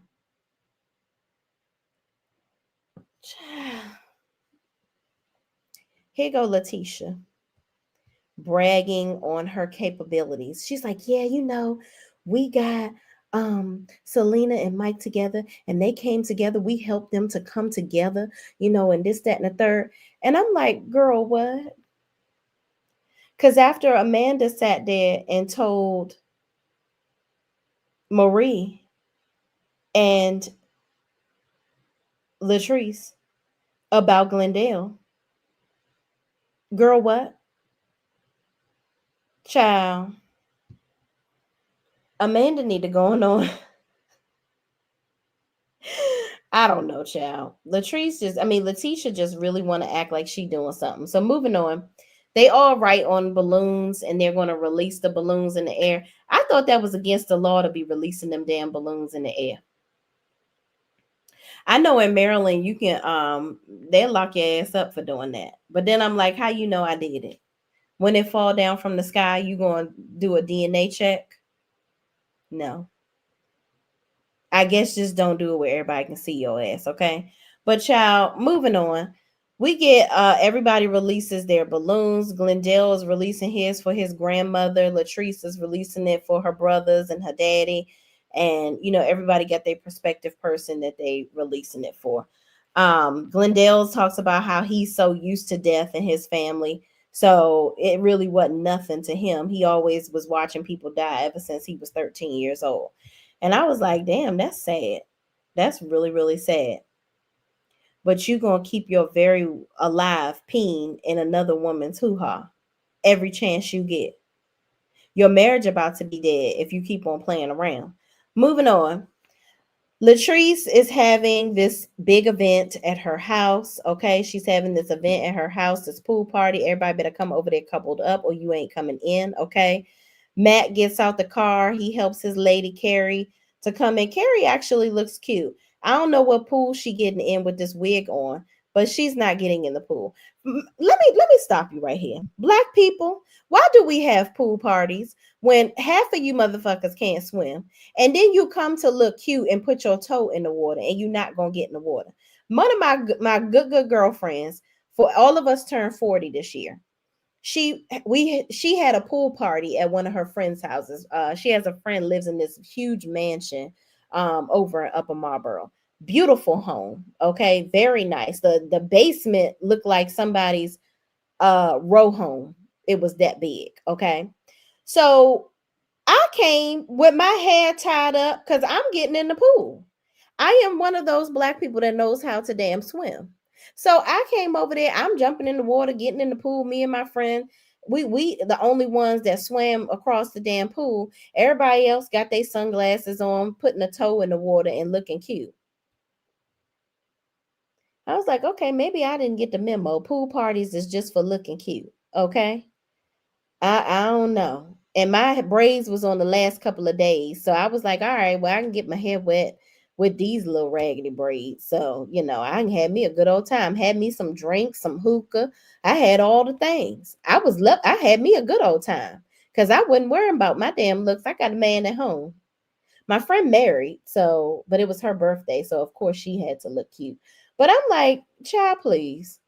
Here go Letitia bragging on her capabilities. She's like, yeah, we got Selena and Mike together and they came together. We helped them to come together, and this, that, and the third. And I'm like, girl, what? Because after Amanda sat there and told Marie and Latrice about Glendale, girl, what? Child, Amanda need to go on. I don't know, child. Letitia just really want to act like she doing something. So moving on, they all write on balloons and they're going to release the balloons in the air. I thought that was against the law to be releasing them damn balloons in the air. I know in Maryland you can they'll lock your ass up for doing that. But then I'm like, how you know I did it? When it fall down from the sky, you going to do a DNA check? No. I guess just don't do it where everybody can see your ass, okay? But child, moving on. We get everybody releases their balloons. Glendale is releasing his for his grandmother. Latrice is releasing it for her brothers and her daddy. And everybody got their prospective person that they releasing it for. Glendale talks about how he's so used to death in his family. So it really wasn't nothing to him. He always was watching people die ever since he was 13 years old. And I was like, damn, that's sad. That's really, really sad. But you gonna keep your very alive peen in another woman's hoo-ha every chance you get. Your marriage about to be dead if you keep on playing around. Moving on. Latrice is having this big event at her house. Okay, she's having this event at her house, this pool party. Everybody better come over there coupled up, or you ain't coming in. Okay, Matt gets out the car. He helps his lady Carrie to come in. Carrie actually looks cute. I don't know what pool she getting in with this wig on, but she's not getting in the pool. Let me stop you right here. Black people, why do we have pool parties when half of you motherfuckers can't swim? And then you come to look cute and put your toe in the water and you're not gonna get in the water. One of my good girlfriends, for all of us turned 40 this year. She had a pool party at one of her friends' houses. She has a friend lives in this huge mansion over in Upper Marlboro. Beautiful home. Okay, very nice. The basement looked like somebody's row home. It was that big. Okay. So I came with my hair tied up because I'm getting in the pool. I am one of those black people that knows how to damn swim. So I came over there. I'm jumping in the water, getting in the pool. Me and my friend, we the only ones that swam across the damn pool. Everybody else got their sunglasses on, putting a toe in the water and looking cute. I was like, okay, maybe I didn't get the memo. Pool parties is just for looking cute. Okay. I don't know. And my braids was on the last couple of days. So I was like, all right, well, I can get my hair wet with these little raggedy braids. So, I can have me a good old time. Had me some drinks, some hookah. I had all the things. I had me a good old time. Because I wasn't worrying about my damn looks. I got a man at home. My friend married, but it was her birthday. So of course she had to look cute. But I'm like, child, please.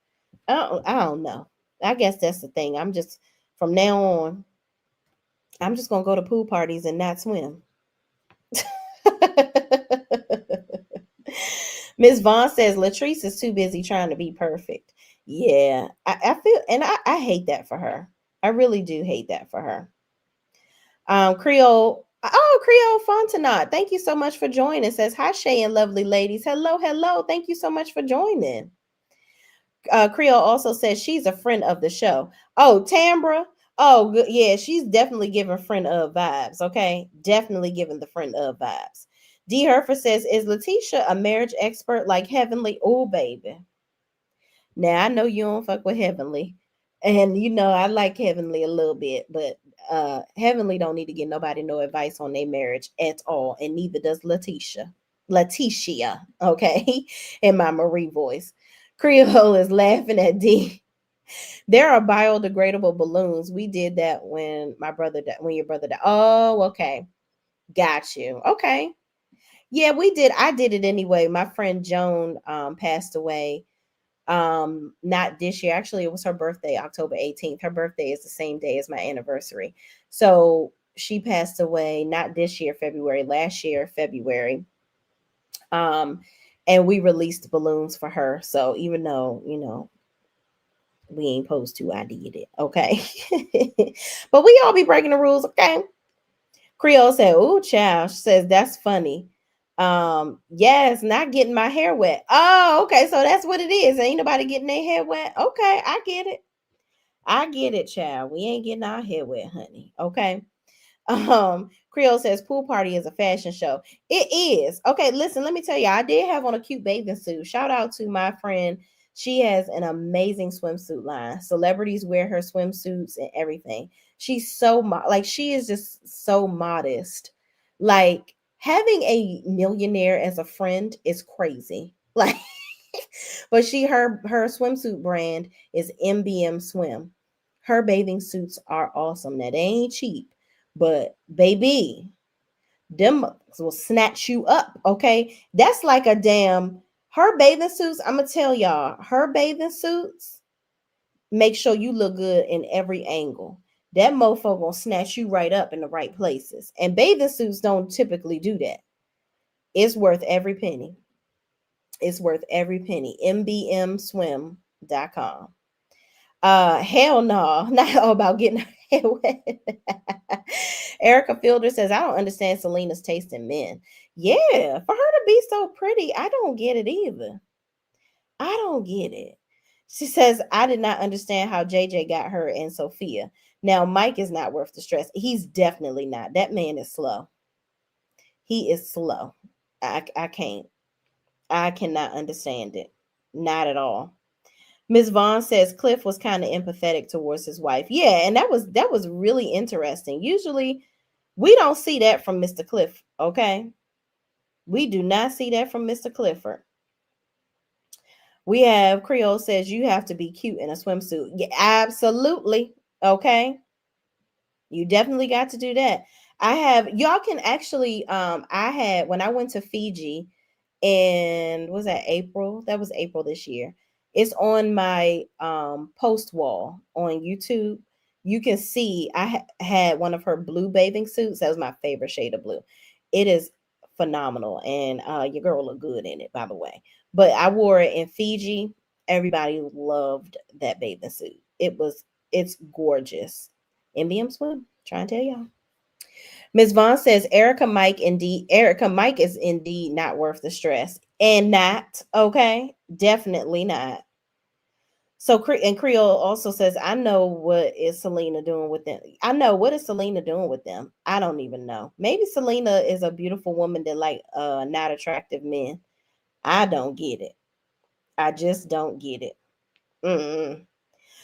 I don't know. I guess that's the thing. I'm just from now on, I'm just gonna go to pool parties and not swim. Miss Vaughn says Latrice is too busy trying to be perfect. Yeah, I feel, and I hate that for her. I really do hate that for her. Creole Fontenot, thank you so much for joining. Says hi, Shay and lovely ladies. Hello, hello. Thank you so much for joining. Creole also says she's a friend of the show. Oh, Tambra. Oh, good. Yeah, she's definitely giving friend of vibes. Okay, definitely giving the friend of vibes. D. Herfer says, "Is Letitia a marriage expert like Heavenly? Oh, baby. Now I know you don't fuck with Heavenly, and I like Heavenly a little bit, but Heavenly don't need to get nobody no advice on their marriage at all, and neither does Letitia. Letitia, okay, in my Marie voice. Creole is laughing at D. There are biodegradable balloons. We did that when when your brother died. Oh, okay. Got you. Okay. Yeah, we did. I did it anyway. My friend Joan passed away. Not this year. Actually, it was her birthday, October 18th. Her birthday is the same day as my anniversary. So she passed away not this year, February, last year, February. And we released balloons for her. So even though, we ain't supposed to, I did it. Okay. But we all be breaking the rules, okay? Creole said, "Ooh, child." She says, "That's funny." Yes, not getting my hair wet. Oh, okay. So that's what it is. Ain't nobody getting their hair wet. Okay, I get it. I get it, child. We ain't getting our hair wet, honey. Okay. Creole says pool party is a fashion show. It is. Okay, listen, let me tell you, I did have on a cute bathing suit. Shout out to my friend. She has an amazing swimsuit line. Celebrities wear her swimsuits and everything. She's so like she is just so modest. Like having a millionaire as a friend is crazy. Like but her swimsuit brand is MBM Swim. Her bathing suits are awesome. Now they ain't cheap, but baby, them will snatch you up. Okay, that's like a damn. Her bathing suits. I'm gonna tell y'all, her bathing suits make sure you look good in every angle. That mofo gonna snatch you right up in the right places. And bathing suits don't typically do that. It's worth every penny. It's worth every penny. mbmswim.com. Hell no, not all about getting her head wet. Erica Fielder says, I don't understand Selena's taste in men. Yeah, for her to be so pretty, I don't get it either. I don't get it. She says, I did not understand how JJ got her and Sophia. Now, Mike is not worth the stress. He's definitely not. That man is slow. He is slow. I can't. I cannot understand it. Not at all. Ms. Vaughn says Cliff was kind of empathetic towards his wife. Yeah, and that was really interesting. Usually we don't see that from Mr. Cliff, okay? We do not see that from Mr. Clifford. We have Creole says you have to be cute in a swimsuit. Yeah, absolutely. Okay. You definitely got to do that. I have y'all can actually I had when I went to Fiji and was that April? That was April this year. It's on my post wall on YouTube. You can see had one of her blue bathing suits. That was my favorite shade of blue. It is phenomenal, and your girl looked good in it, by the way. But I wore it in Fiji. Everybody loved that bathing suit. It's gorgeous. MBM Swim. Trying to tell y'all. Ms. Vaughn says Erica Mike is indeed not worth the stress. And not, okay? Definitely not. So and Creole also says, I know what is Selena doing with them. I know what is Selena doing with them. I don't even know. Maybe Selena is a beautiful woman that like not attractive men. I don't get it. I just don't get it. Mm-mm.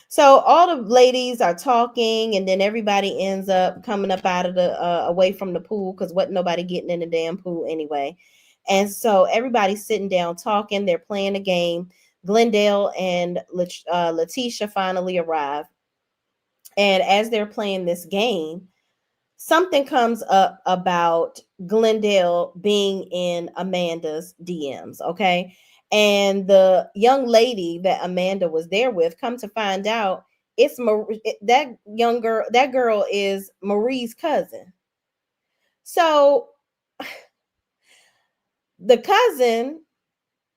So all the ladies are talking, and then everybody ends up coming up out of the away from the pool because wasn't nobody getting in the damn pool anyway. And so everybody's sitting down talking. They're playing a game. Glendale and Letitia finally arrive, and as they're playing this game, something comes up about Glendale being in Amanda's DMs, okay? And the young lady that Amanda was there with, come to find out, that girl is Marie's cousin. So the cousin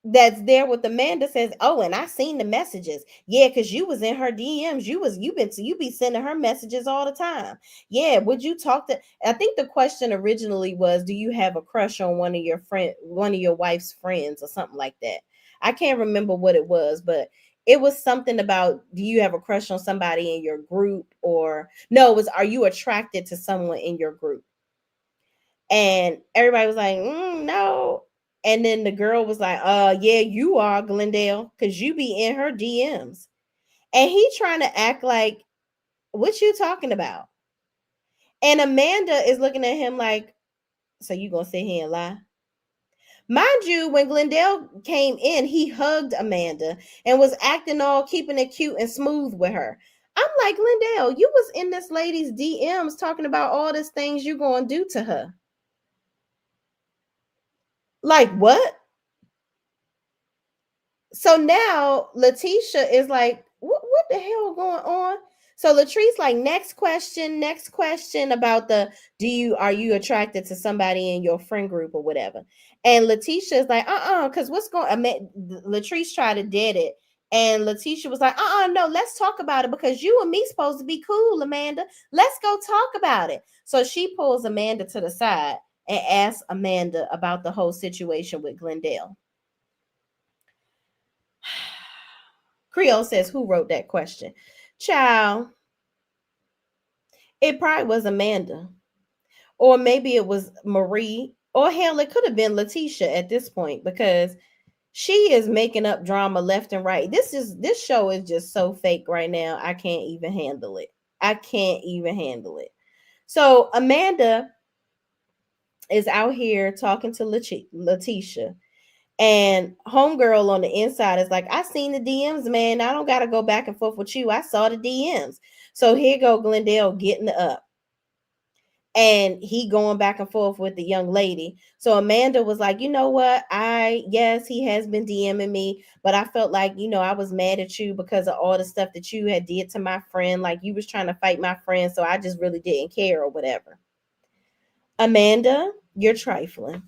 that's there with Amanda says, "Oh, and I seen the messages. Yeah, because you was in her DMs. You be sending her messages all the time. Yeah, would you talk to?" I think the question originally was, "Do you have a crush on one of your wife's friends, or something like that?" I can't remember what it was, but it was something about, "Do you have a crush on somebody in your group?" Or no, it was, "Are you attracted to someone in your group?" And everybody was like, no. And then the girl was like, yeah, you are, Glendale, because you be in her DMs. And he trying to act like, what you talking about? And Amanda is looking at him like, so you gonna sit here and lie? Mind you, when Glendale came in, he hugged Amanda and was acting all keeping it cute and smooth with her. I'm like, Glendale, you was in this lady's DMs talking about all these things you gonna do to her. Like what? So now Letitia is like, what the hell going on? So Latrice like, next question about the, are you attracted to somebody in your friend group or whatever? And Letitia is like, because what's going Latrice tried to dead it. And Letitia was like, no, let's talk about it because you and me supposed to be cool, Amanda. Let's go talk about it. So she pulls Amanda to the side and asks Amanda about the whole situation with Glendale. Creole says, who wrote that question? Child, it probably was Amanda. or maybe it was Marie, or hell, it could have been Letitia at this point, because she is making up drama left and right. This show is just so fake right now. I can't even handle it. I can't even handle it. So Amanda is out here talking to Letitia, and homegirl on the inside is like, I seen the DMs, man. I don't gotta go back and forth with you. I saw the DMs. So here go Glendale getting up, and he going back and forth with the young lady. So Amanda was like, you know what? Yes, he has been DMing me, but I felt like, I was mad at you because of all the stuff that you had did to my friend. Like, you was trying to fight my friend, so I just really didn't care or whatever. Amanda, you're trifling.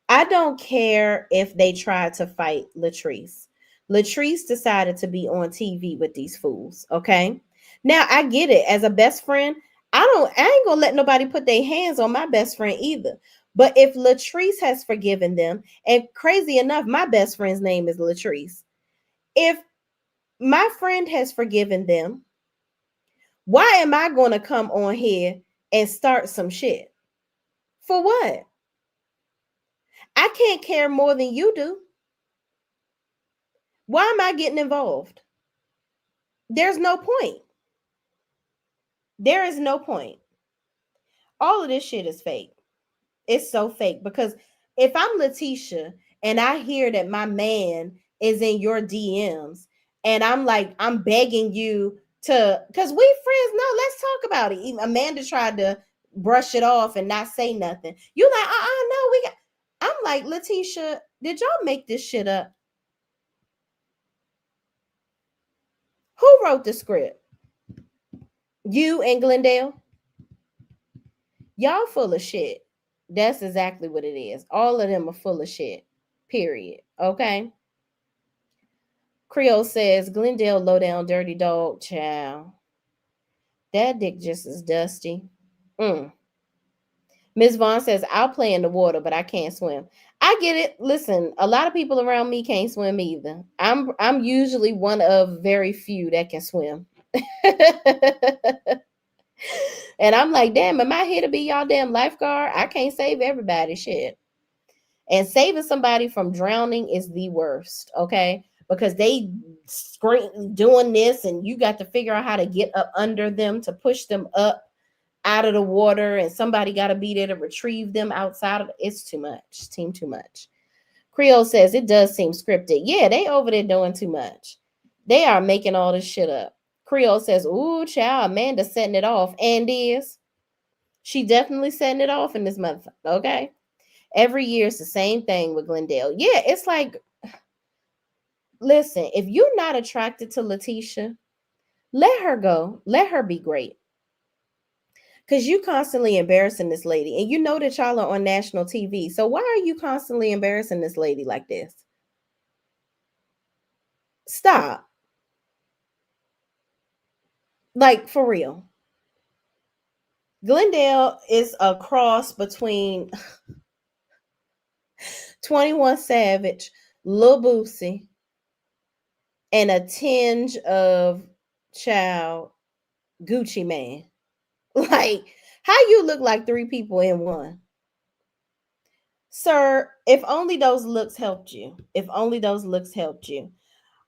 I don't care if they tried to fight Latrice. Latrice decided to be on TV with these fools. Okay. Now I get it. As a best friend, I ain't gonna let nobody put their hands on my best friend either. But if Latrice has forgiven them, and crazy enough, my best friend's name is Latrice. If my friend has forgiven them, why am I gonna come on here and start some shit? For what? I can't care more than you do. Why am I getting involved? There's no point. There is no point. All of this shit is fake. It's so fake, because if I'm Letitia and I hear that my man is in your DMs, and I'm like, I'm begging you to, because we friends, no, let's talk about it. Even Amanda tried to brush it off and not say nothing. You like, no, we got. I'm like, Letitia, did y'all make this shit up? Who wrote the script? You and Glendale? Y'all full of shit. That's exactly what it is. All of them are full of shit. Period. Okay. Creole says, Glendale low down dirty dog, child. That dick just is dusty. Ms. Vaughn says, I'll play in the water, but I can't swim. I get it. Listen, a lot of people around me can't swim either. I'm usually one of very few that can swim. And I'm like, damn, am I here to be y'all damn lifeguard? I can't save everybody. Shit. And saving somebody from drowning is the worst, okay? Because they scream doing this, and you got to figure out how to get up under them to push them up out of the water, and somebody got to be there to retrieve them outside of it. It's too much. Seem too much. Creole says it does seem scripted. Yeah, they over there doing too much. They are making all this shit up. Creole says, ooh, child, Amanda setting it off. And is. She definitely setting it off in this month. Okay. Every year it's the same thing with Glendale. Yeah, it's like, listen, if you're not attracted to Letitia, let her go. Let her be great. Because you constantly embarrassing this lady. And you know that y'all are on national TV. So why are you constantly embarrassing this lady like this? Stop. Like, for real. Glendale is a cross between 21 Savage, Lil Boosie, and a tinge of child Gucci Man. Like, how you look like three people in one? Sir, if only those looks helped you. If only those looks helped you.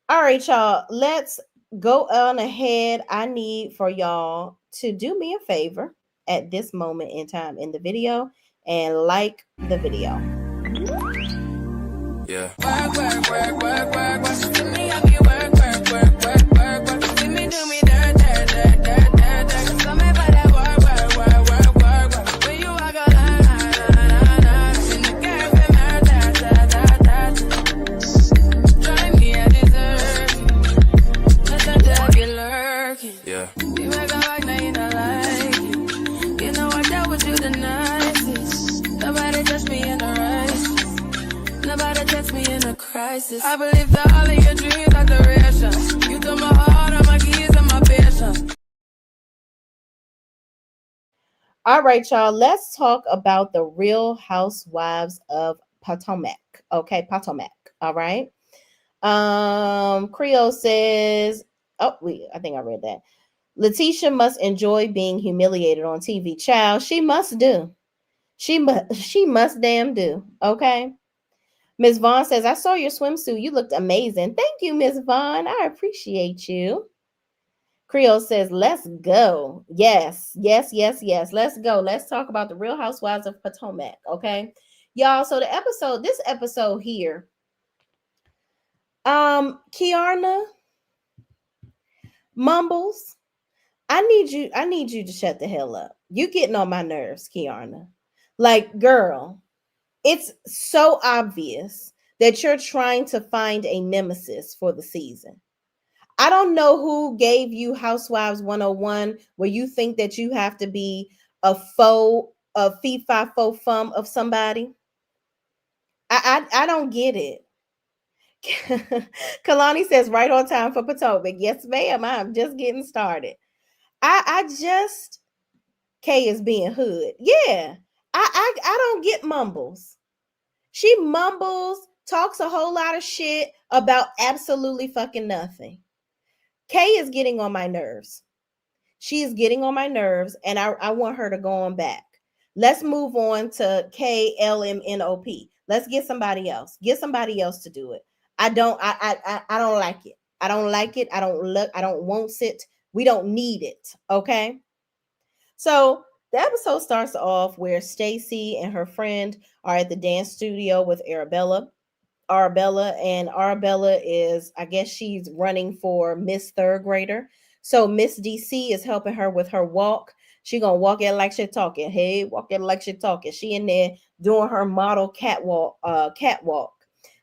All right, y'all, let's go on ahead. I need for y'all to do me a favor at this moment in time in the video and like the video. Yeah. Work, work, work, work, work, work. See me, I be work, work, work, work, work, work. See me do me dirt, dirt, dirt, dirt, dirt, dirt. So me for that work, work, work, work, work, work. When you walk a line, in the girl for murder, da, da, da, da. Try me, I deserve. Let the devil lurking. Yeah. You make a like, now you don't like it. You know I dealt with you the nicest. Nobody touched me in the right. Nobody touch me in a crisis. I believe that all of your dreams are duration. You took my heart, all my keys, and my patience. All right, y'all. Let's talk about the Real Housewives of Potomac. Okay, Potomac. All right. Creole says, I think I read that. Letitia must enjoy being humiliated on TV. Child, she must do. She must damn do. Okay. Miss Vaughn says, I saw your swimsuit. You looked amazing. Thank you, Miss Vaughn. I appreciate you. Creole says, let's go. Yes, yes, yes, yes. Let's go. Let's talk about the Real Housewives of Potomac. Okay. Y'all, so this episode here, Kiarna Mumbles, I need you to shut the hell up. You getting on my nerves, Kiarna. Like, girl, it's so obvious that you're trying to find a nemesis for the season. I don't know who gave you Housewives 101 where you think that you have to be a fee fi fo fum of somebody. I don't get it. Kalani says right on time for Potomac. Yes, ma'am. I'm just getting started. I just Kay is being hood. Yeah. I don't get mumbles. She mumbles, talks a whole lot of shit about absolutely fucking nothing. Kay is getting on my nerves. She is getting on my nerves, and I want her to go on back. Let's move on to KLMNOP. Let's get somebody else. Get somebody else to do it. I don't like it. I don't like it. I don't want it. We don't need it. Okay. So the episode starts off where Stacy and her friend are at the dance studio with Arabella is, I guess she's running for Miss Third Grader. So Miss DC is helping her with her walk. She gonna walk it like she talking. Hey, walk it like she talking. She in there doing her model catwalk.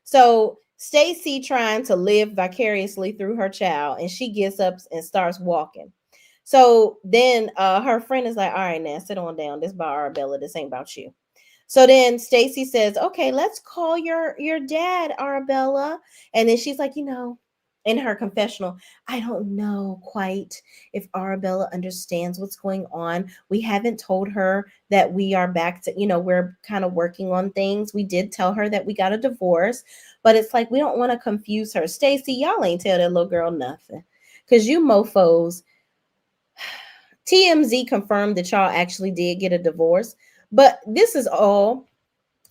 So Stacy trying to live vicariously through her child, and she gets up and starts walking. So then her friend is like, all right, now sit on down. This is about Arabella. This ain't about you. So then Stacy says, okay, let's call your dad, Arabella. And then she's like, in her confessional, I don't know quite if Arabella understands what's going on. We haven't told her that we are back to, we're kind of working on things. We did tell her that we got a divorce, but it's like we don't want to confuse her. Stacy, y'all ain't tell that little girl nothing. Cause you mofos, TMZ confirmed that y'all actually did get a divorce, but this is all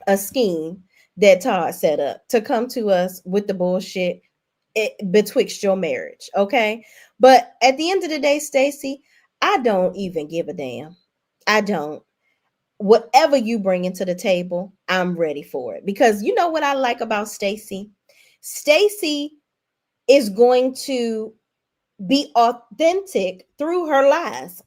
a scheme that Todd set up to come to us with the bullshit betwixt your marriage, okay? But at the end of the day, Stacy, I don't even give a damn. I don't. Whatever you bring into the table, I'm ready for it. Because you know what I like about Stacy? Stacy is going to be authentic through her lies.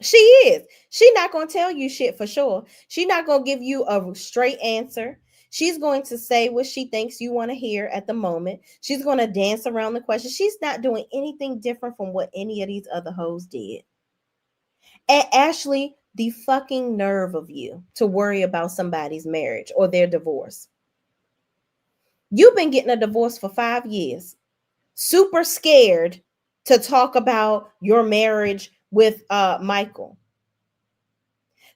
She is. She not going to tell you shit for sure. She not going to give you a straight answer. She's going to say what she thinks you want to hear at the moment. She's going to dance around the question. She's not doing anything different from what any of these other hoes did. And Ashley, the fucking nerve of you to worry about somebody's marriage or their divorce. You've been getting a divorce for 5 years. Super scared to talk about your marriage with Michael.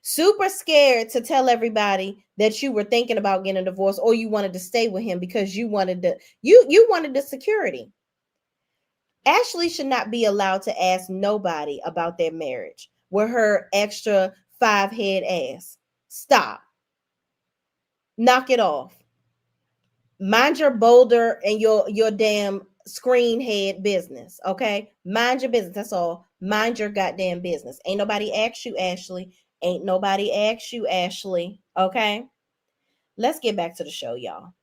Super scared to tell everybody that you were thinking about getting a divorce or you wanted to stay with him because you wanted you wanted the security. Ashley should not be allowed to ask nobody about their marriage with her extra 5-head ass. Stop. Knock it off. Mind your boulder and your damn screen head business, okay? Mind your business. That's all. Mind your goddamn business. Ain't nobody asked you, Ashley. Ain't nobody asked you, Ashley. Okay? Let's get back to the show, y'all.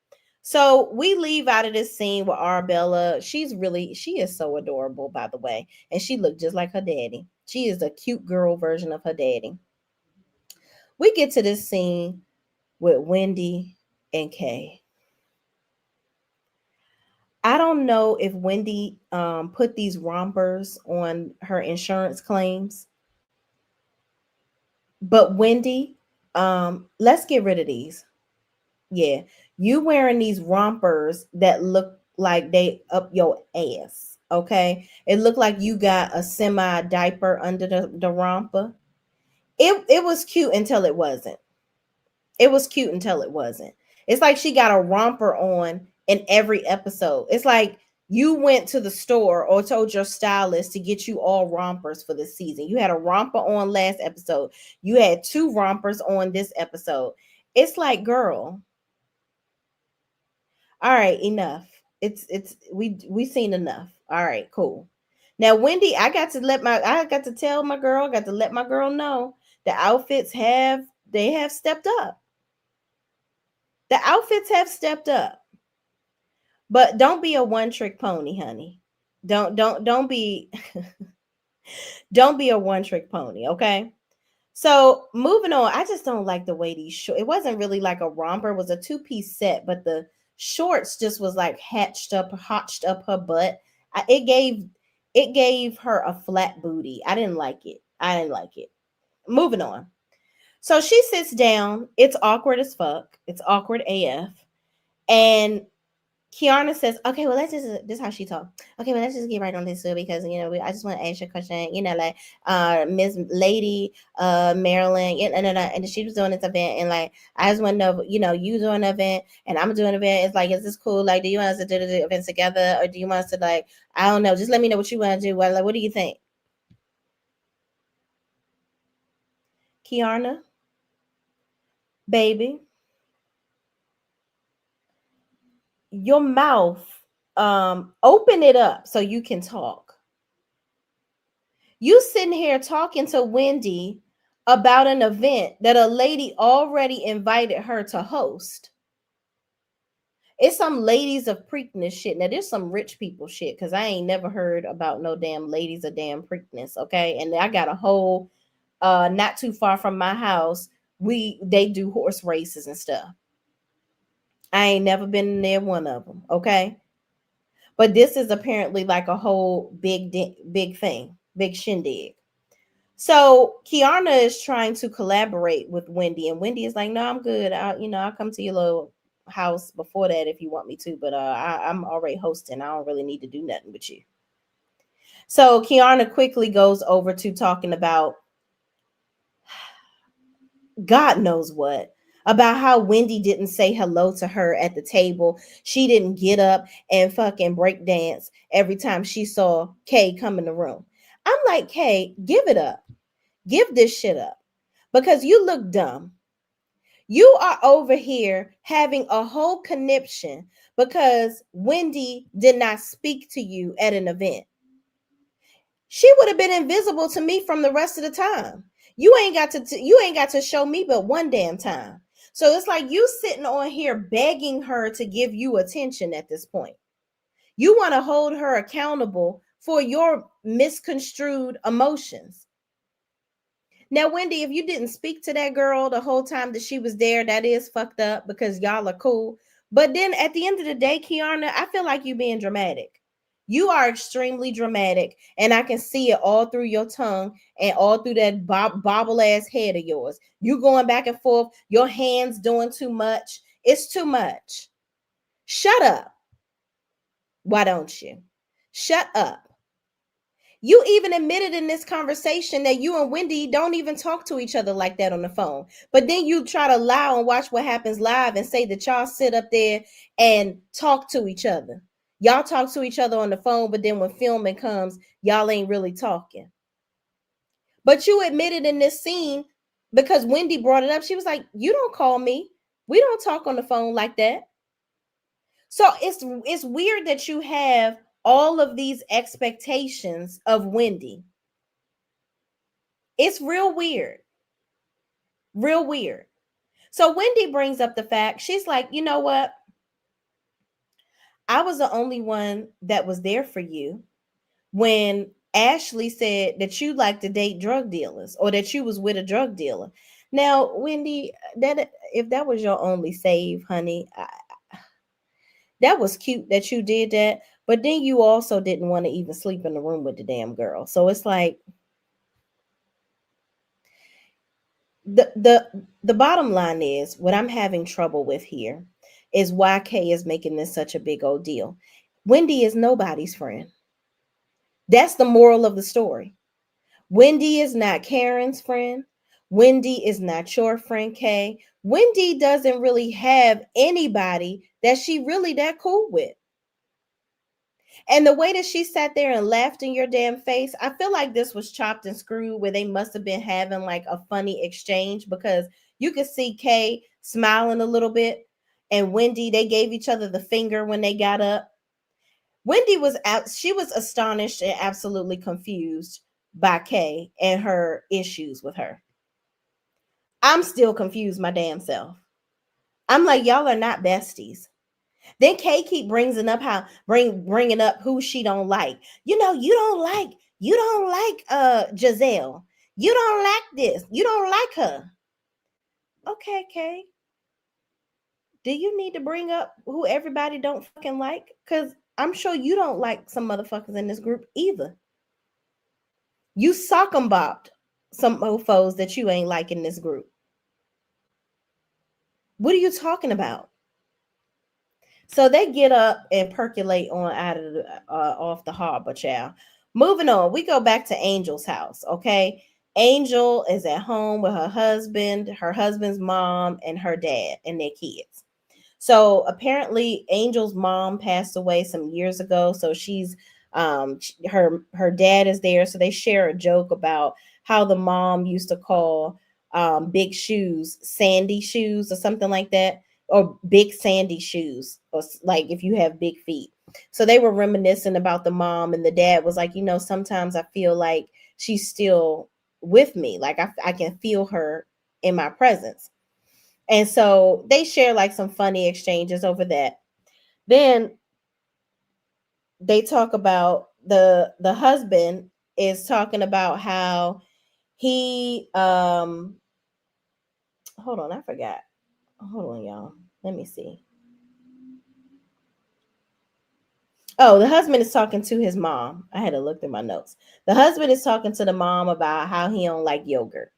So we leave out of this scene with Arabella. She is so adorable, by the way. And she looked just like her daddy. She is a cute girl version of her daddy. We get to this scene with Wendy and Kay. I don't know if Wendy put these rompers on her insurance claims, but Wendy, let's get rid of these. Yeah, you wearing these rompers that look like they up your ass. Okay, it looked like you got a semi diaper under the romper. It was cute until it wasn't. It was cute until it wasn't. It's like she got a romper on in every episode. It's like You went to the store or told your stylist to get you all rompers for the season. You had a romper on last episode. You had two rompers on this episode. It's like, girl, all right, enough. It's we seen enough. All right, cool. Now, Wendy, I got to tell my girl, got to let my girl know the outfits have stepped up. The outfits have stepped up. But don't be a one trick pony, honey. Don't be don't be a one trick pony, okay? So moving on, I just don't like the way these shorts. It wasn't really like a romper; it was a two-piece set, but the shorts just was like hotched up her butt. It gave her a flat booty. I didn't like it. I didn't like it. Moving on. So she sits down. It's awkward as fuck. It's awkward AF. And Kiana says, "Okay, well, let's just this is how she talk. Okay, well, let's just get right on this because I just want to ask you a question. Like Miss Lady Marilyn, and she was doing this event, and like I just want to know, you doing an event, and I'm doing an event. It's like, is this cool? Like, do you want us to do the event together, or do you want us to like, I don't know, just let me know what you want to do. Well, like, what do you think, Kiana, baby, your mouth, open it up so you can talk." You sitting here talking to Wendy about an event that a lady already invited her to host. It's some ladies of Preakness shit. Now there's some rich people shit because I ain't never heard about no damn ladies of damn Preakness. Okay, and I got a whole not too far from my house. They do horse races and stuff. I ain't never been near one of them. Okay, but this is apparently like a whole big thing, big shindig. So Kiana is trying to collaborate with Wendy, and Wendy is like, "No, I'm good. I'll come to your little house before that if you want me to, but I'm already hosting. I don't really need to do nothing with you." So Kiana quickly goes over to talking about God knows what. About how Wendy didn't say hello to her at the table. She didn't get up and fucking break dance every time she saw Kay come in the room. I'm like, Kay, give it up. Give this shit up because you look dumb. You are over here having a whole conniption because Wendy did not speak to you at an event. She would have been invisible to me from the rest of the time. You ain't got to show me but one damn time. So it's like you sitting on here begging her to give you attention at this point. You want to hold her accountable for your misconstrued emotions. Now, Wendy, if you didn't speak to that girl the whole time that she was there, that is fucked up because y'all are cool. But then at the end of the day, Kiana, I feel like you being dramatic. You are extremely dramatic, and I can see it all through your tongue and all through that bobble ass head of yours. You going back and forth, your hands doing too much. It's too much. Shut up. Why don't you? Shut up. You even admitted in this conversation that you and Wendy don't even talk to each other like that on the phone. But then you try to lie and watch what happens live and say that y'all sit up there and talk to each other. Y'all talk to each other on the phone, but then when filming comes, y'all ain't really talking. But you admitted in this scene because Wendy brought it up. She was like, "You don't call me. We don't talk on the phone like that." So it's weird that you have all of these expectations of Wendy. It's real weird. Real weird. So Wendy brings up the fact, she's like, "You know what? I was the only one that was there for you when Ashley said that you like to date drug dealers or that you was with a drug dealer." Now, Wendy, that if that was your only save, honey, that was cute that you did that. But then you also didn't want to even sleep in the room with the damn girl. So it's like the bottom line is what I'm having trouble with here is why Kay is making this such a big old deal. Wendy is nobody's friend. That's the moral of the story. Wendy is not Karen's friend. Wendy is not your friend, Kay. Wendy doesn't really have anybody that she really that cool with. And the way that she sat there and laughed in your damn face, I feel like this was chopped and screwed where they must have been having like a funny exchange, because you could see Kay smiling a little bit and Wendy, they gave each other the finger when they got up. Wendy was out, she was astonished and absolutely confused by Kay and her issues with her. I'm still confused my damn self. I'm like, y'all are not besties. Then Kay keep bringing up who she don't like. You don't like Giselle. You don't like this. You don't like her. Okay, Kay. Do you need to bring up who everybody don't fucking like? Cause I'm sure you don't like some motherfuckers in this group either. You sock 'em bopped some mofos that you ain't like in this group. What are you talking about? So they get up and percolate on out of off the harbor, child. Moving on, we go back to Angel's house. Okay, Angel is at home with her husband's mom, and her dad and their kids. So apparently, Angel's mom passed away some years ago. So her dad is there. So they share a joke about how the mom used to call big shoes sandy shoes or something like that, or big sandy shoes, or like if you have big feet. So they were reminiscing about the mom, and the dad was like, sometimes I feel like she's still with me, like I can feel her in my presence. And so they share like some funny exchanges over that. Then they talk about the husband is talking about how he hold on, I forgot. Hold on, y'all. Let me see. Oh, the husband is talking to his mom. I had to look through my notes. The husband is talking to the mom about how he don't like yogurt.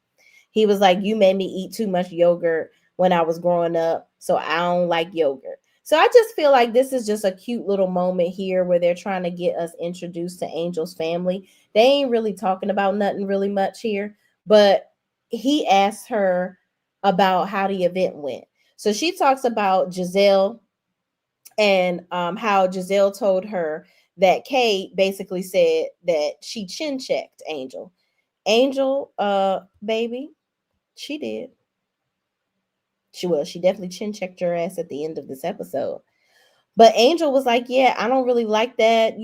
He was like, "You made me eat too much yogurt when I was growing up, so I don't like yogurt." So I just feel like this is just a cute little moment here where they're trying to get us introduced to Angel's family. They ain't really talking about nothing really much here, but he asked her about how the event went. So she talks about Giselle, and how Giselle told her that Kate basically said that she chin checked Angel. Angel, baby, she did. She definitely chin checked your ass at the end of this episode. But Angel was like, "Yeah, I don't really like that."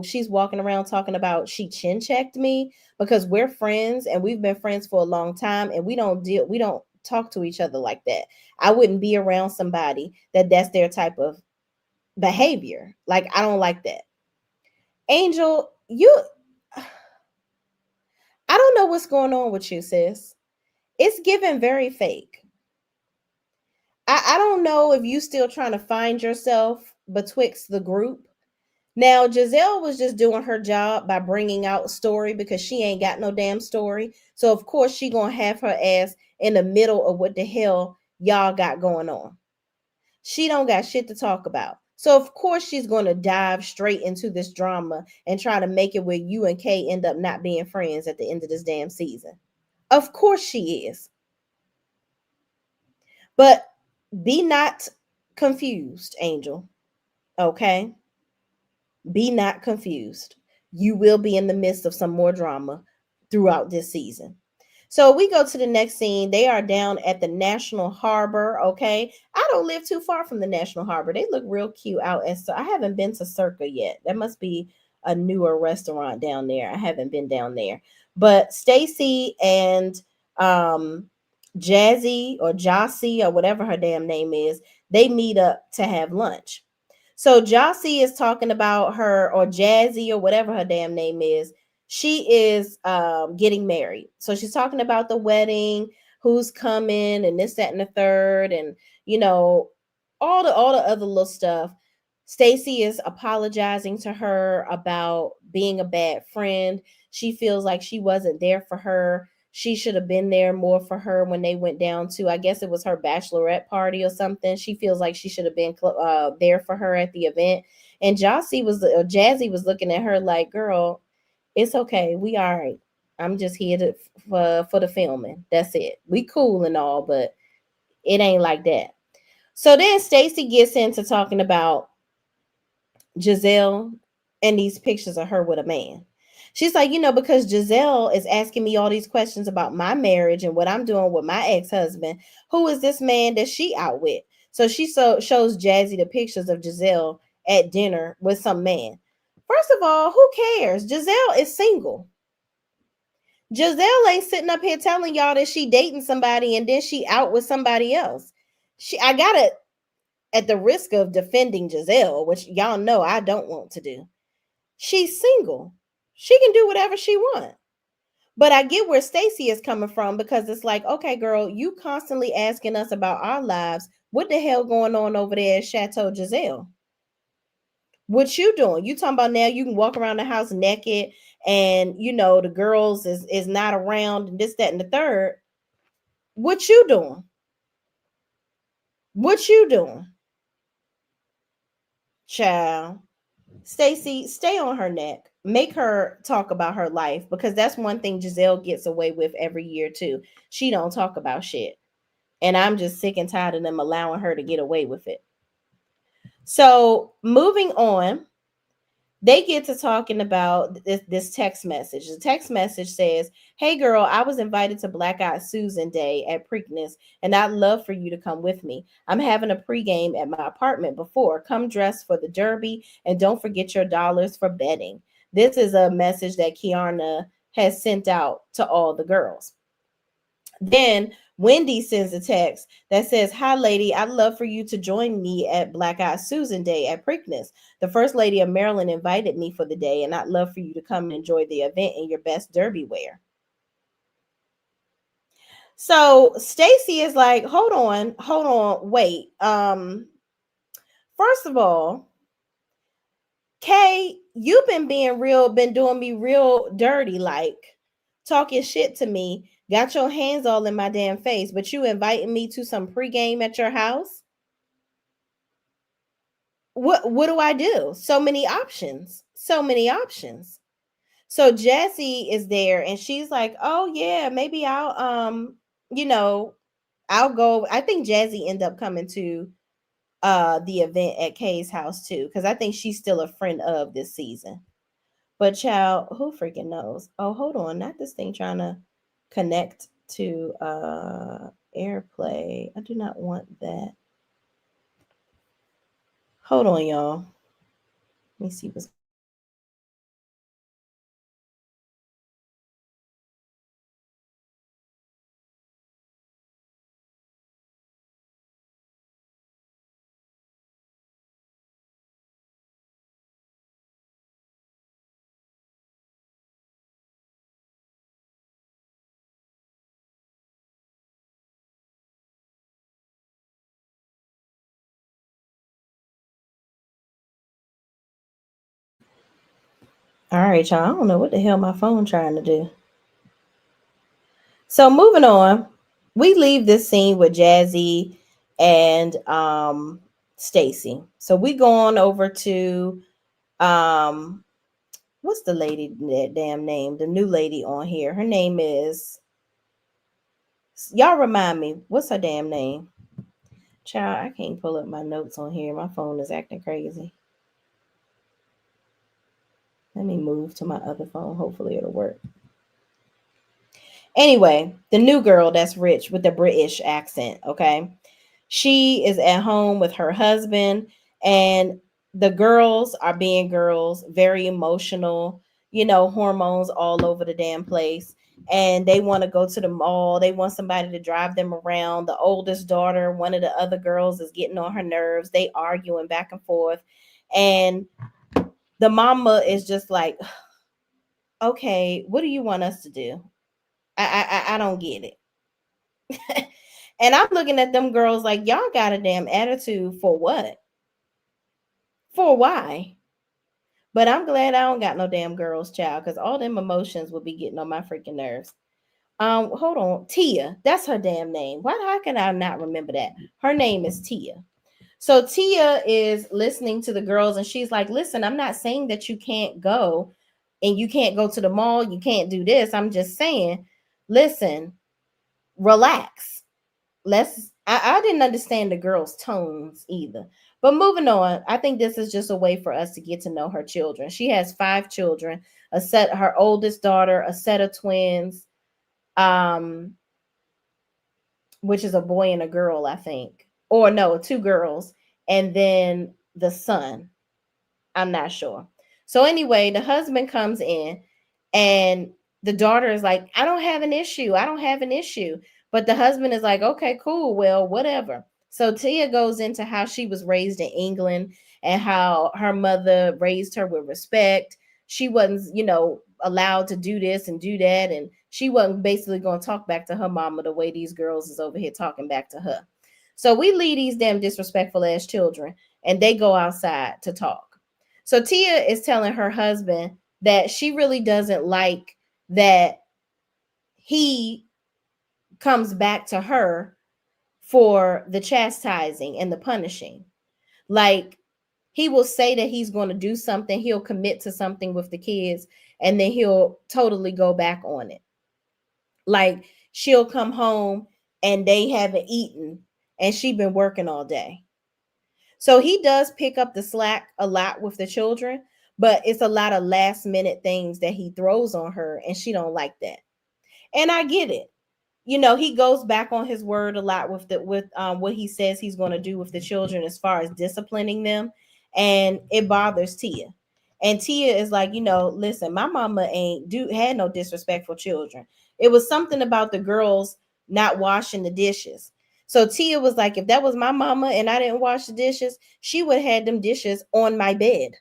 She's walking around talking about she chin checked me because we're friends and we've been friends for a long time, and we don't talk to each other like that. I wouldn't be around somebody that's their type of behavior. Like, I don't like that. Angel, I don't know what's going on with you, sis. It's given very fake. I don't know if you still trying to find yourself betwixt the group. Now, Giselle was just doing her job by bringing out story because she ain't got no damn story. So, of course, she going to have her ass in the middle of what the hell y'all got going on. She don't got shit to talk about. So, of course, she's going to dive straight into this drama and try to make it where you and Kay end up not being friends at the end of this damn season. Of course, she is. But be not confused, Angel. Okay? Be not confused. You will be in the midst of some more drama throughout this season. So we go to the next scene. They are down at the National Harbor. Okay. I don't live too far from the National Harbor. They look real cute out. And so I haven't been to Circa yet. That must be a newer restaurant down there. I haven't been down there. But Stacy and Jazzy or Jossie or whatever her damn name is, they meet up to have lunch. So Jossie is talking about her, or Jazzy or whatever her damn name is. She is getting married. So she's talking about the wedding, who's coming, and this, that, and the third, and all the other little stuff. Stacy is apologizing to her about being a bad friend. She feels like she wasn't there for her. She should have been there more for her when they went down to, I guess it was her bachelorette party or something. She feels like she should have been there for her at the event. And Jazzy was looking at her like, "Girl, it's okay. We all right. I'm just here for the filming. That's it. We cool and all, but it ain't like that." So then Stacy gets into talking about Giselle and these pictures of her with a man. She's like, because Giselle is asking me all these questions about my marriage and what I'm doing with my ex-husband. Who is this man that she out with? So she shows Jazzy the pictures of Giselle at dinner with some man. First of all, who cares? Giselle is single. Giselle ain't sitting up here telling y'all that she dating somebody and then she out with somebody else. I gotta, at the risk of defending Giselle, which y'all know I don't want to do. She's single. She can do whatever she wants. But I get where Stacy is coming from, because it's like, okay, girl, you constantly asking us about our lives. What the hell going on over there at Chateau Giselle? What you doing? You talking about now you can walk around the house naked and the girls is not around and this, that, and the third. What you doing? What you doing? Child. Stacy, stay on her neck. Make her talk about her life, because that's one thing Giselle gets away with every year too. She don't talk about shit. And I'm just sick and tired of them allowing her to get away with it. So, moving on, they get to talking about this text message. The text message says, "Hey girl, I was invited to Black Eyed Susan Day at Preakness, and I'd love for you to come with me. I'm having a pregame at my apartment before. Come dressed for the Derby, and don't forget your dollars for betting." This is a message that Kiana has sent out to all the girls. Then Wendy sends a text that says, "Hi, lady. I'd love for you to join me at Black Eyed Susan Day at Preakness. The First Lady of Maryland invited me for the day, and I'd love for you to come and enjoy the event in your best derby wear." So Stacy is like, hold on, wait. First of all, Kay, you've been doing me real dirty, like talking shit to me. Got your hands all in my damn face, but you inviting me to some pregame at your house? What do I do? So many options. So many options. So Jessie is there and she's like, "Oh yeah, maybe you know, I'll go." I think Jazzy ended up coming to the event at Kay's house too, because I think she's still a friend of this season. But child, who freaking knows? Oh, hold on, not this thing trying to connect to AirPlay. I do not want that. Hold on, y'all. Let me see what's. All right, y'all. I don't know what the hell my phone trying to do. So moving on, we leave this scene with Jazzy and Stacy. So we go on over to um what's the lady that damn name? The new lady on here. Her name is, y'all remind me, what's her damn name? Child, I can't pull up my notes on here. My phone is acting crazy. Let me move to my other phone. Hopefully it'll work. Anyway, the new girl that's rich with the British accent, okay? She is at home with her husband, and the girls are being girls, very emotional, hormones all over the damn place. And they want to go to the mall. They want somebody to drive them around. The oldest daughter, one of the other girls, is getting on her nerves. They arguing back and forth. And the mama is just like, "Okay, what do you want us to do? I don't get it." And I'm looking at them girls like, y'all got a damn attitude for what? For why? But I'm glad I don't got no damn girls, child, because all them emotions will be getting on my freaking nerves. Hold on. Tia. That's her damn name. How can I not remember that? Her name is Tia. So Tia is listening to the girls and she's like, "Listen, I'm not saying that you can't go and you can't go to the mall. You can't do this. I'm just saying, listen, relax. I didn't understand the girls' tones either. But moving on, I think this is just a way for us to get to know her children. She has 5 children, a set her oldest daughter, a set of twins, um, which is a boy and a girl, I think. Or no, 2 girls, and then the son. I'm not sure. So anyway, the husband comes in and the daughter is like, I don't have an issue. I don't have an issue. But the husband is like, okay, cool. Well, whatever. So Tia goes into how she was raised in England and how her mother raised her with respect. She wasn't, allowed to do this and do that. And she wasn't basically going to talk back to her mama the way these girls is over here talking back to her. So we leave these damn disrespectful ass children and they go outside to talk. So Tia is telling her husband that she really doesn't like that he comes back to her for the chastising and the punishing. Like, he will say that he's going to do something, he'll commit to something with the kids, and then he'll totally go back on it. Like, she'll come home and they haven't eaten and she been working all day. So he does pick up the slack a lot with the children, but it's a lot of last minute things that he throws on her and she don't like that. And I get it. He goes back on his word a lot with what he says he's going to do with the children as far as disciplining them, and it bothers Tia. And Tia is like, listen, my mama ain't had no disrespectful children. It was something about the girls not washing the dishes. So Tia was like, if that was my mama and I didn't wash the dishes, she would have had them dishes on my bed.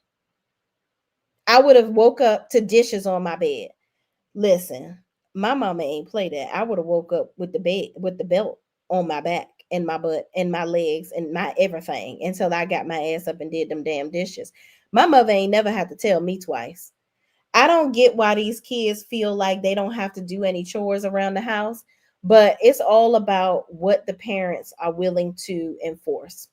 I would have woke up to dishes on my bed. Listen, my mama ain't play that. I would have woke up with the belt on my back and my butt and my legs and my everything until I got my ass up and did them damn dishes. My mother ain't never had to tell me twice. I don't get why these kids feel like they don't have to do any chores around the house, but it's all about what the parents are willing to enforce.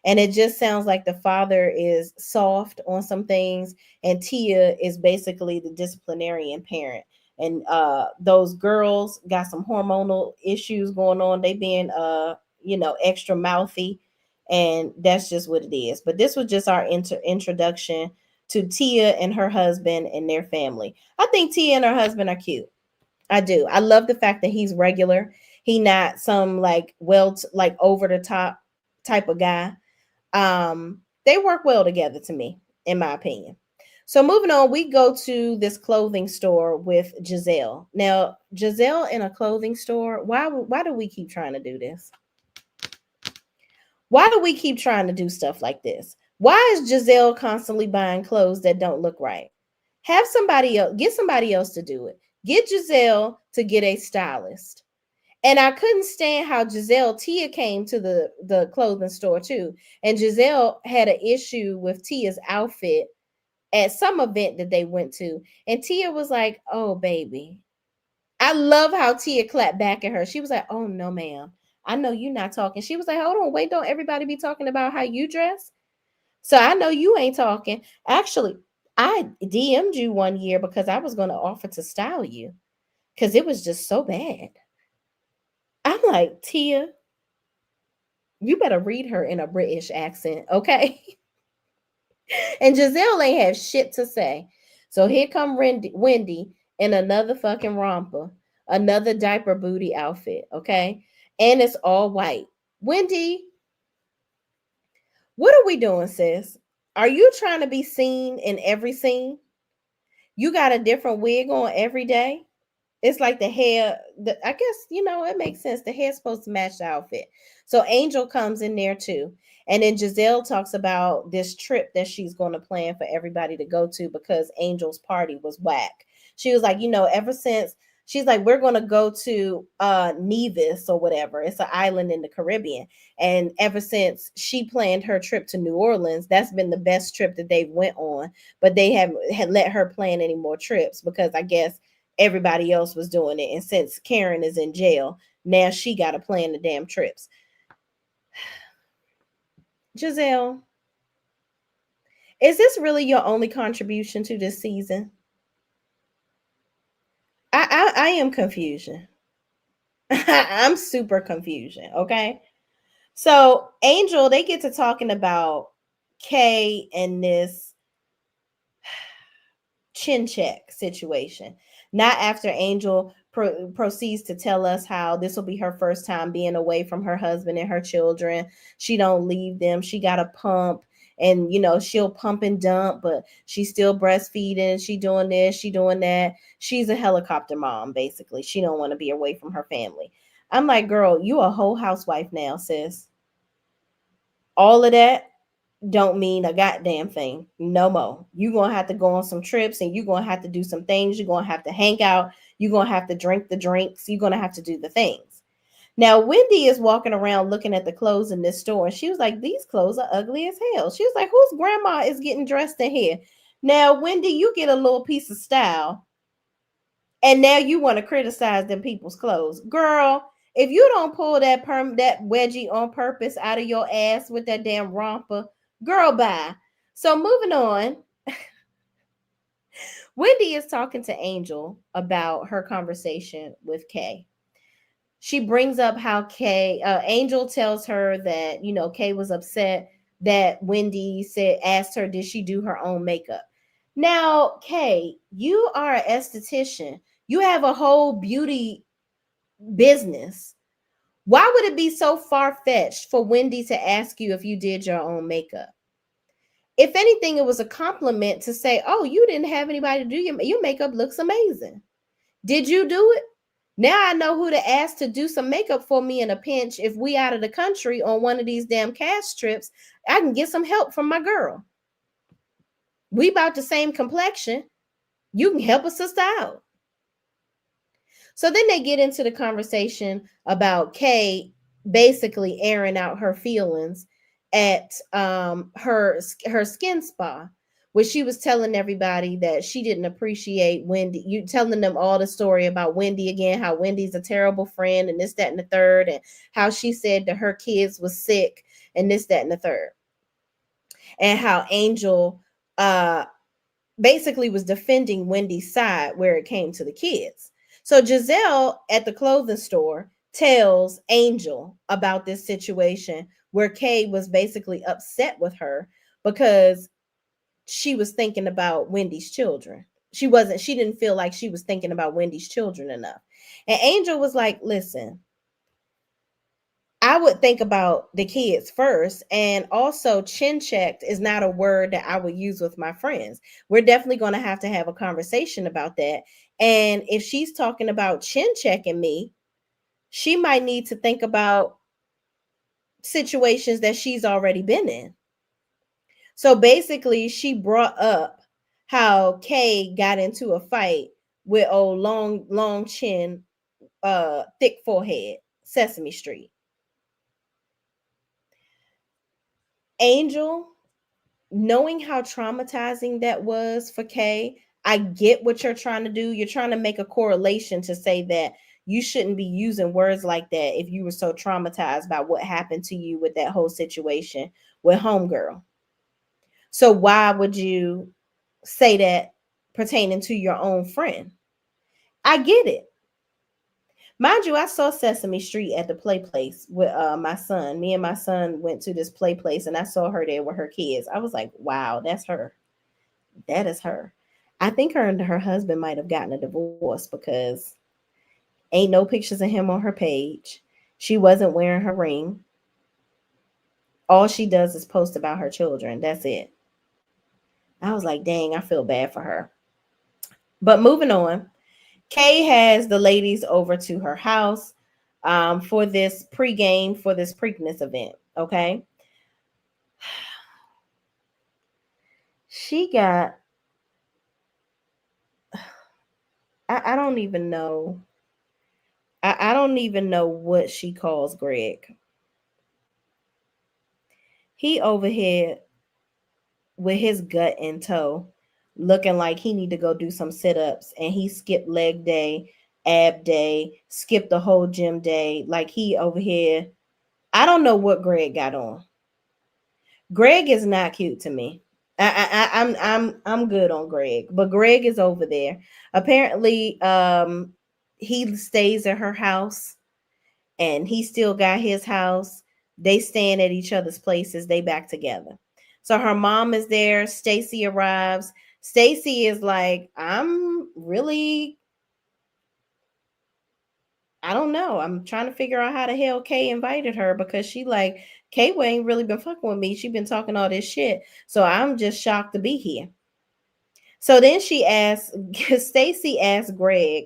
And it just sounds like the father is soft on some things and Tia is basically the disciplinarian parent. And those girls got some hormonal issues going on. They being extra mouthy, and that's just what it is. But this was just our introduction to Tia and her husband and their family. I think Tia and her husband are cute. I do. I love the fact that he's regular. He not some like like over the top type of guy. They work well together to me, in my opinion. So moving on, we go to this clothing store with Giselle. Now, Giselle in a clothing store. Why do we keep trying to do this? Why do we keep trying to do stuff like this? Why is Giselle constantly buying clothes that don't look right? Have somebody else, get somebody else to do it. Get Giselle to get a stylist. And I couldn't stand how Tia came to the clothing store too. And Giselle had an issue with Tia's outfit at some event that they went to. And Tia was like, oh, baby. I love how Tia clapped back at her. She was like, oh, no, ma'am. I know you're not talking. She was like, hold on, wait, don't everybody be talking about how you dress? So I know you ain't talking. Actually, I DM'd you one year because I was going to offer to style you because it was just so bad. I'm like, Tia, you better read her in a British accent, okay? And Giselle ain't have shit to say. So here come Wendy in another fucking romper, another diaper booty outfit, okay? And it's all white. Wendy, what are we doing, sis? Are you trying to be seen in every scene? You got a different wig on every day? It's like the hair, I guess, it makes sense. The hair's supposed to match the outfit. So Angel comes in there too. And then Giselle talks about this trip that she's going to plan for everybody to go to because Angel's party was whack. She was like, ever since she's like, we're going to go to Nevis or whatever. It's an island in the Caribbean. And ever since she planned her trip to New Orleans, that's been the best trip that they've went on. But they haven't had let her plan any more trips because I guess everybody else was doing it. And since Karen is in jail, now she got to plan the damn trips. Giselle, is this really your only contribution to this season? I am confusion. I'm super confusion. Okay. So Angel, they get to talking about Kay and this chin check situation. Not after Angel proceeds to tell us how this will be her first time being away from her husband and her children. She don't leave them. She got a pump, and she'll pump and dump, but she's still breastfeeding. She doing this, she doing that. She's a helicopter mom, basically. She don't want to be away from her family. I'm like, girl, you a whole housewife now, sis. All of that don't mean a goddamn thing no more. You're gonna have to go on some trips, and you're gonna have to do some things. You're gonna have to hang out. You're gonna have to drink the drinks. You're gonna have to do the things. Now, Wendy is walking around looking at the clothes in this store, and she was like, these clothes are ugly as hell. She was like, whose grandma is getting dressed in here? Now, Wendy, you get a little piece of style, and now you want to criticize them people's clothes. Girl, if you don't pull that wedgie on purpose out of your ass with that damn romper, girl, bye. So moving on, Wendy is talking to Angel about her conversation with Kay. She brings up how Angel tells her that Kay was upset that Wendy asked her, did she do her own makeup? Now, Kay, you are an esthetician. You have a whole beauty business. Why would it be so far fetched for Wendy to ask you if you did your own makeup? If anything, it was a compliment to say, oh, you didn't have anybody to do your makeup looks amazing. Did you do it? Now I know who to ask to do some makeup for me in a pinch. If we out of the country on one of these damn cash trips, I can get some help from my girl. We about the same complexion. You can help a sister out. So then they get into the conversation about Kay basically airing out her feelings at her skin spa, where she was telling everybody that she didn't appreciate Wendy. You telling them all the story about Wendy again, how Wendy's a terrible friend, and this, that, and the third, and how she said that her kids was sick, and this, that, and the third, and how Angel basically was defending Wendy's side where it came to the kids. So Giselle at the clothing store tells Angel about this situation where Kay was basically upset with her because she was thinking about Wendy's children. She didn't feel like she was thinking about Wendy's children enough. And Angel was like, listen, I would think about the kids first. And also, chin checked is not a word that I would use with my friends. We're definitely going to have a conversation about that. And if she's talking about chin checking me, she might need to think about situations that she's already been in. So basically, she brought up how Kay got into a fight with old long chin, thick forehead, Sesame Street. Angel, knowing how traumatizing that was for Kay, I get what you're trying to do. You're trying to make a correlation to say that you shouldn't be using words like that if you were so traumatized by what happened to you with that whole situation with Homegirl. So why would you say that pertaining to your own friend? I get it. Mind you, I saw Sesame Street at the play place with my son. Me and my son went to this play place, and I saw her there with her kids. I was like, wow, that's her. That is her. I think her and her husband might have gotten a divorce because ain't no pictures of him on her page. She wasn't wearing her ring. All she does is post about her children. That's it. I was like, dang, I feel bad for her. But moving on, Kay has the ladies over to her house for this pregame for this Preakness event. Okay. She got, I don't even know. I don't even know what she calls Greg. He over here with his gut in tow, looking like he need to go do some sit-ups, and he skipped leg day, ab day, skipped the whole gym day. Like he over here. I don't know what Greg got on. Greg is not cute to me. I'm good on Greg, but Greg is over there. Apparently, he stays at her house, and he still got his house. They staying at each other's places. They back together. So her mom is there. Stacy arrives. Stacy is like, I'm really, I don't know. I'm trying to figure out how the hell Kay invited her, because she like, Kay ain't really been fucking with me. She been talking all this shit. So I'm just shocked to be here. So then she asked, Stacy asked Greg,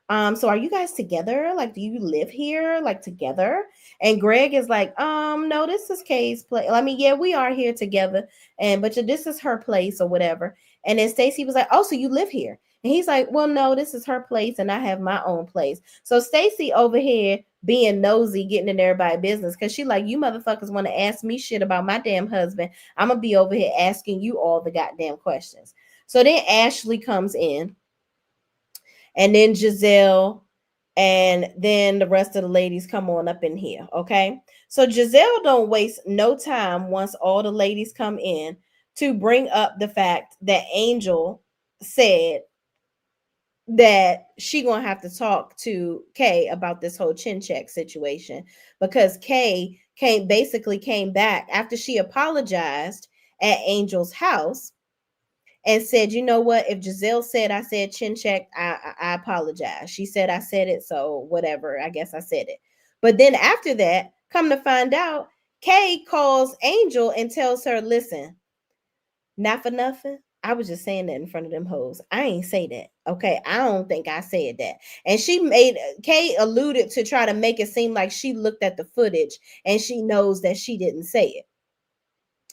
so are you guys together? Like, do you live here like together? And Greg is like, no, this is Kay's place. I mean, yeah, we are here together, and but this is her place or whatever. And then Stacy was like, oh, so you live here? And he's like, well, no, this is her place, and I have my own place. So Stacy over here being nosy, getting in everybody's business, because she like, you motherfuckers want to ask me shit about my damn husband. I'm gonna be over here asking you all the goddamn questions. So then Ashley comes in, and then Giselle, and then the rest of the ladies come on up in here. Okay. So Giselle don't waste no time once all the ladies come in to bring up the fact that Angel said that she gonna have to talk to Kay about this whole chin check situation, because Kay came back after she apologized at Angel's house and said, you know what? If Giselle said I said chin check, I apologize. She said I said it, so whatever. I guess I said it. But then after that, come to find out, Kay calls Angel and tells her, listen, not for nothing, I was just saying that in front of them hoes. I ain't say that. Okay. I don't think I said that. And she made, Kay alluded to try to make it seem like she looked at the footage and she knows that she didn't say it.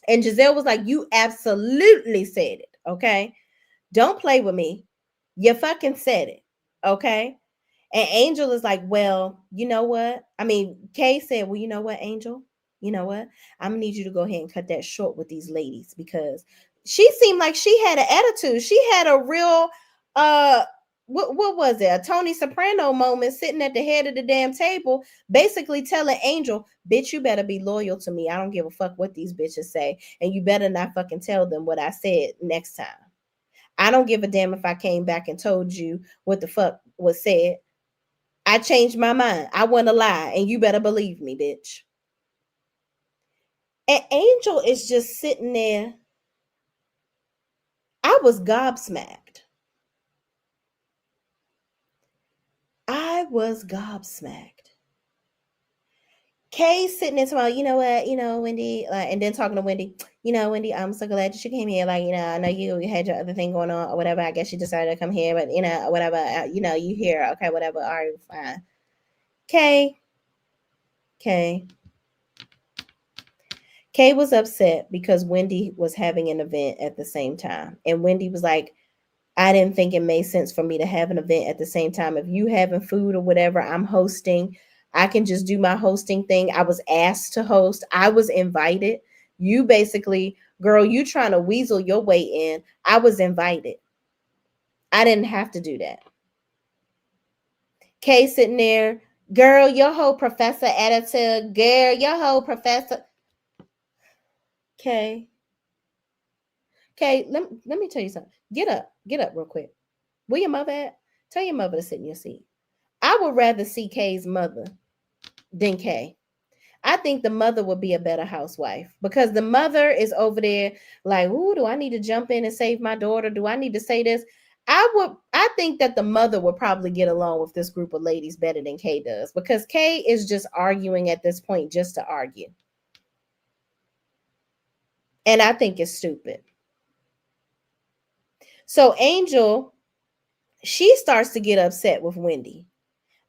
And Giselle was like, you absolutely said it. Okay. Don't play with me. You fucking said it. Okay. And Angel is like, well, you know what? I mean, Kay said, well, you know what, Angel? You know what? I'm gonna need you to go ahead and cut that short with these ladies, because she seemed like she had an attitude. She had a real what was it? A Tony Soprano moment, sitting at the head of the damn table, basically telling Angel, bitch, you better be loyal to me. I don't give a fuck what these bitches say. And you better not fucking tell them what I said next time. I don't give a damn if I came back and told you what the fuck was said. I changed my mind. I want to lie, and you better believe me, bitch. And Angel is just sitting there. I was gobsmacked. I was gobsmacked. Kay sitting there talking, you know what, Wendy, like, and then talking to Wendy, Wendy, I'm so glad that you came here. Like, I know you had your other thing going on or whatever. I guess you decided to come here, but whatever, you here. Okay, whatever. All right, fine. Kay, Kay, Kay was upset because Wendy was having an event at the same time. And Wendy was like, I didn't think it made sense for me to have an event at the same time. If you having food or whatever, I'm hosting. I can just do my hosting thing. I was asked to host. I was invited. You basically, girl, you trying to weasel your way in. I was invited. I didn't have to do that. Kay sitting there, girl, your whole professor attitude, girl, your whole professor. Kay, let me tell you something. Get up real quick. Where your mother at? Tell your mother to sit in your seat. I would rather see Kay's mother than Kay. I think the mother would be a better housewife, because the mother is over there like, ooh, do I need to jump in and save my daughter? Do I need to say this? I think that the mother would probably get along with this group of ladies better than Kay does, because Kay is just arguing at this point just to argue. And I think it's stupid. So Angel, she starts to get upset with Wendy.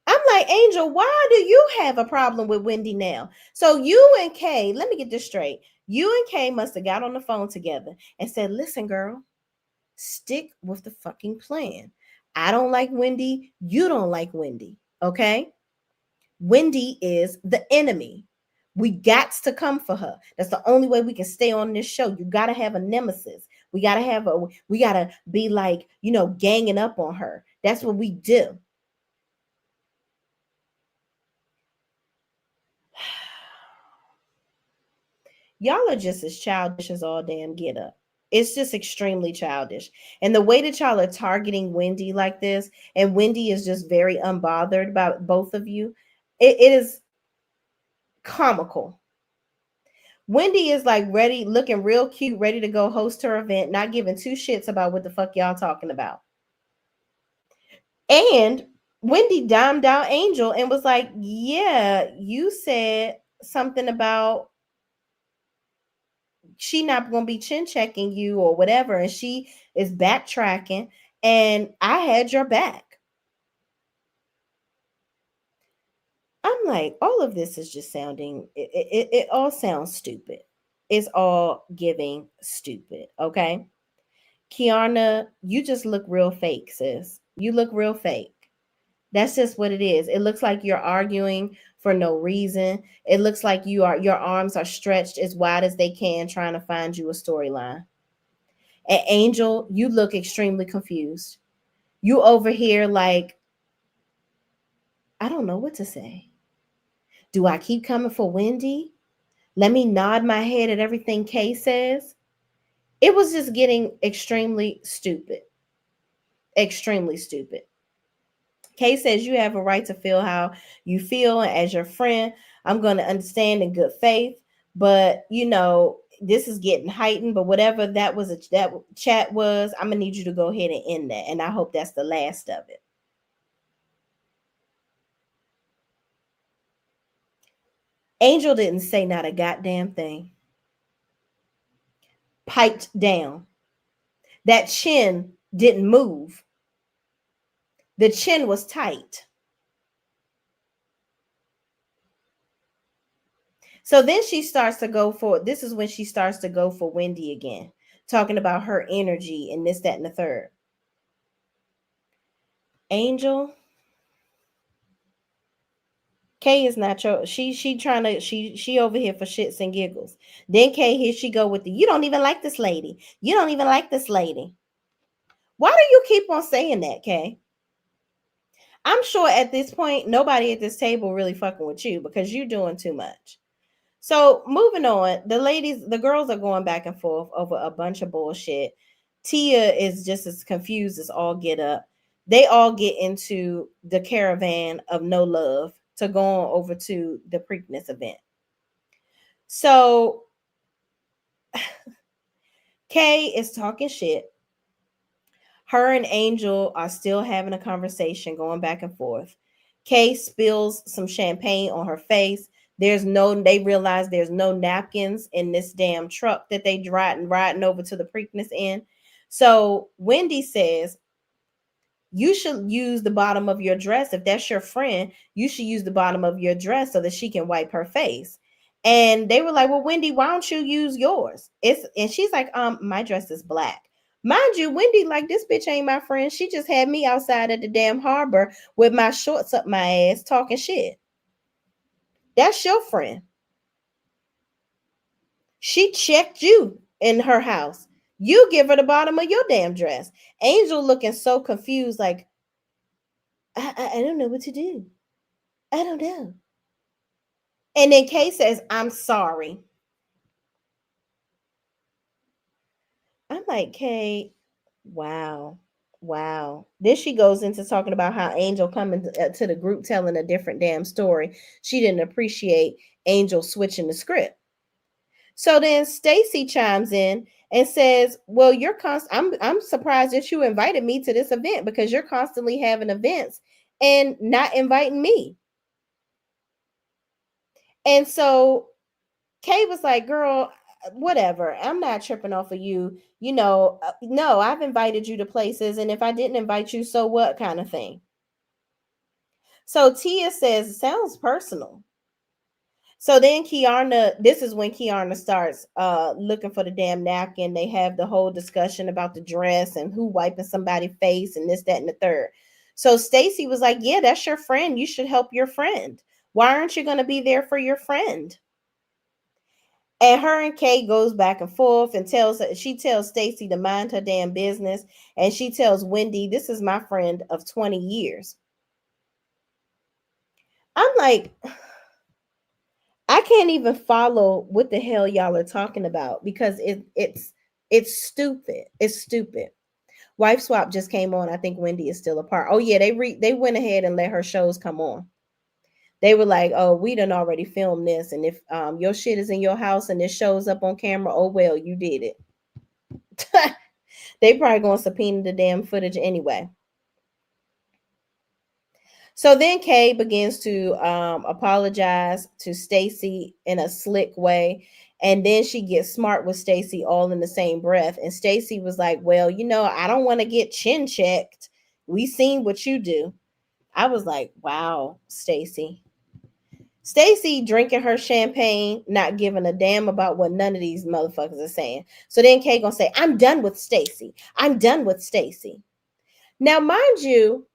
I'm like, Angel, why do you have a problem with Wendy now? So you and Kay, let me get this straight. You and Kay must have got on the phone together and said, listen, girl, stick with the fucking plan. I don't like Wendy. You don't like Wendy. Okay? Wendy is the enemy. We got to come for her. That's the only way we can stay on this show. You got to have a nemesis. We got to be like, ganging up on her. That's what we do. Y'all are just as childish as all damn get up. It's just extremely childish. And the way that y'all are targeting Wendy like this, and Wendy is just very unbothered about both of you, it is comical. Wendy is like ready, looking real cute, ready to go host her event, not giving two shits about what the fuck y'all talking about. And Wendy dimed out Angel and was like, yeah, you said something about she not gonna be chin checking you or whatever, and she is backtracking, and I had your back. I'm like, all of this is just sounding, it all sounds stupid. It's all giving stupid. Okay. Kiana, you just look real fake, sis. You look real fake. That's just what it is. It looks like you're arguing for no reason. It looks like your arms are stretched as wide as they can trying to find you a storyline. And Angel, you look extremely confused. You over here like, I don't know what to say. Do I keep coming for Wendy? Let me nod my head at everything Kay says. It was just getting extremely stupid. Extremely stupid. Kay says you have a right to feel how you feel, and as your friend, I'm going to understand in good faith. But this is getting heightened. But whatever that chat was, I'm gonna need you to go ahead and end that, and I hope that's the last of it. Angel didn't say not a goddamn thing. Piped down. That chin didn't move. The chin was tight. So then she starts to go for, this is when she starts to go for Wendy again, talking about her energy and this, that, and the third. Angel, Kay is not your, she trying to, she over here for shits and giggles. Then Kay, here she go with the, you don't even like this lady. You don't even like this lady. Why do you keep on saying that, Kay? I'm sure at this point, nobody at this table really fucking with you because you're doing too much. So moving on, the girls are going back and forth over a bunch of bullshit. Tia is just as confused as all get up. They all get into the caravan of no love to go on over to the Preakness event. So Kay is talking shit. Her and Angel are still having a conversation, going back and forth. Kay spills some champagne on her face. They realize there's no napkins in this damn truck that they riding over to the Preakness in. So Wendy says, you should use the bottom of your dress. If that's your friend, you should use the bottom of your dress so that she can wipe her face. And they were like, well, Wendy, why don't you use yours? And she's like, my dress is black. Mind you, Wendy, like, this bitch ain't my friend. She just had me outside at the damn harbor with my shorts up my ass talking shit. That's your friend. She checked you in her house. You give her the bottom of your damn dress. Angel looking so confused, like, I don't know what to do. I don't know. And then Kay says, I'm sorry. I'm like, Kay, wow. Wow. Then she goes into talking about how Angel coming to the group telling a different damn story. She didn't appreciate Angel switching the script. So then Stacy chimes in and says, "Well, I'm surprised that you invited me to this event because you're constantly having events and not inviting me." And so Kay was like, girl, whatever. I'm not tripping off of you. No, I've invited you to places. And if I didn't invite you, so what kind of thing? So Tia says, it sounds personal. So then this is when Kiana starts looking for the damn napkin. They have the whole discussion about the dress and who wiping somebody's face and this, that, and the third. So Stacy was like, yeah, that's your friend. You should help your friend. Why aren't you going to be there for your friend? And her and Kay goes back and forth and she tells Stacy to mind her damn business. And she tells Wendy, this is my friend of 20 years. I'm like, I can't even follow what the hell y'all are talking about because it's stupid. It's stupid. Wife Swap just came on. I think Wendy is still apart. Oh yeah, they went ahead and let her shows come on. They were like, "Oh, we done already filmed this, and if your shit is in your house and this shows up on camera, oh well, you did it." They probably gonna subpoena the damn footage anyway. So then Kay begins to apologize to Stacy in a slick way. And then she gets smart with Stacy all in the same breath. And Stacy was like, "Well, I don't want to get chin checked. We seen what you do." I was like, "Wow, Stacy." Stacy drinking her champagne, not giving a damn about what none of these motherfuckers are saying. So then Kay gonna say, "I'm done with Stacy. I'm done with Stacy." Now, mind you,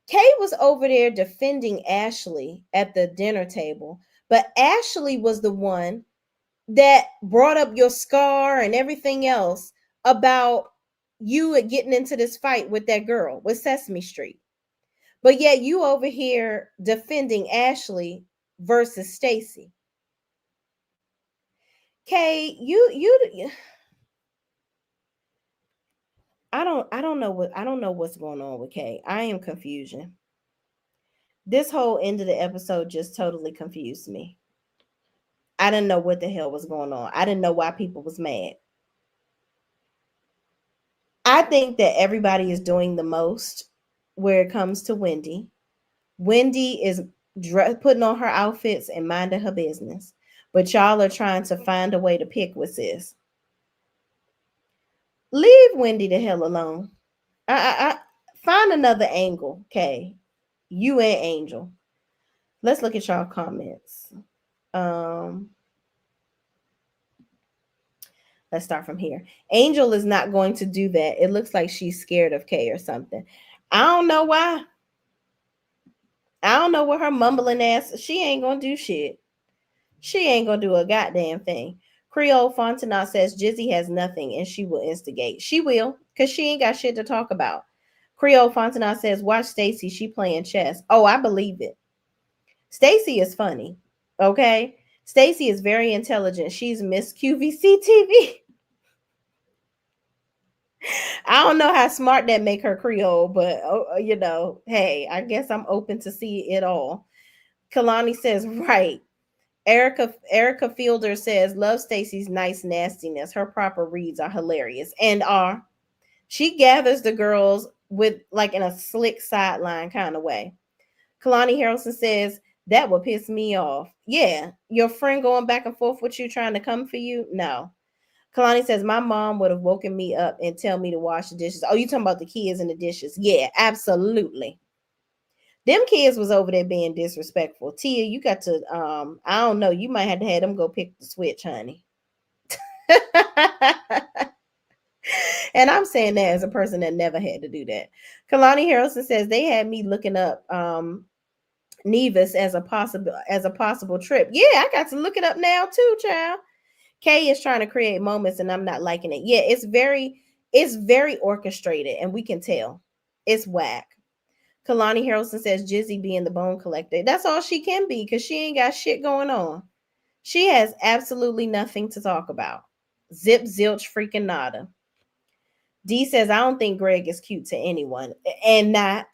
Kay was over there defending Ashley at the dinner table, but Ashley was the one that brought up your scar and everything else about you getting into this fight with that girl with Sesame Street. But yet you over here defending Ashley versus Stacy. Kay, you I don't know what's going on with Kay. I am confusion. This whole end of the episode just totally confused me. I didn't know what the hell was going on. I didn't know why people was mad. I think that everybody is doing the most where it comes to Wendy. Wendy is putting on her outfits and minding her business, but y'all are trying to find a way to pick with this. Leave Wendy the hell alone. I find another angle, okay? You and Angel. Let's look at y'all comments. Um, let's start from here. Angel is not going to do that. It looks like she's scared of Kay or something. I don't know why. I don't know what her mumbling ass. She ain't gonna do shit. She ain't gonna do a goddamn thing. Creole Fontenot says Jizzy has nothing and she will instigate. She will, because she ain't got shit to talk about. Creole Fontenot says, "Watch Stacy, she playing chess." Oh, I believe it. Stacy is funny. Okay. Stacy is very intelligent. She's Miss QVC TV. I don't know how smart that make her Creole, but hey, I guess I'm open to see it all. Kalani says, "Right." Erica Fielder says, "Love Stacy's nice nastiness. Her proper reads are hilarious and are." She gathers the girls with like in a slick sideline kind of way. Kalani Harrelson says, "That would piss me off." Yeah, your friend going back and forth with you trying to come for you? No. Kalani says, "My mom would have woken me up and tell me to wash the dishes." Oh, you talking about the kids and the dishes? Yeah, absolutely. Them kids was over there being disrespectful. Tia, you got to I don't know, you might have to have them go pick the switch, honey. And I'm saying that as a person that never had to do that. Kalani Harrelson says they had me looking up Nevis as a possible trip. Yeah, I got to look it up now too, child. Kay is trying to create moments and I'm not liking it. Yeah, it's very orchestrated and we can tell. It's whack. Kalani Harrelson says Jizzy being the bone collector. That's all she can be because she ain't got shit going on. She has absolutely nothing to talk about. Zip zilch freaking nada. D says, "I don't think Greg is cute to anyone." And not.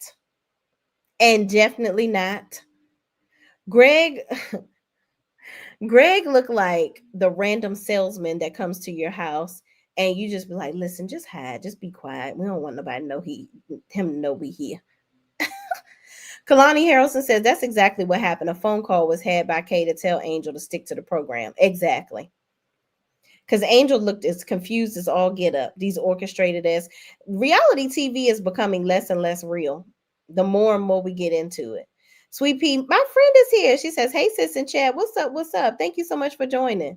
And definitely not. Greg Greg looked like the random salesman that comes to your house and you just be like, "Listen, just hide, just be quiet. We don't want nobody to know him to know we here." Kalani Harrelson says that's exactly what happened. A phone call was had by Kay to tell Angel to stick to the program. Exactly. Because Angel looked as confused as all get up. These orchestrated as reality TV is becoming less and less real. The more and more we get into it. Sweet Pea, my friend is here. She says, "Hey, sis and Chad, what's up? What's up? Thank you so much for joining."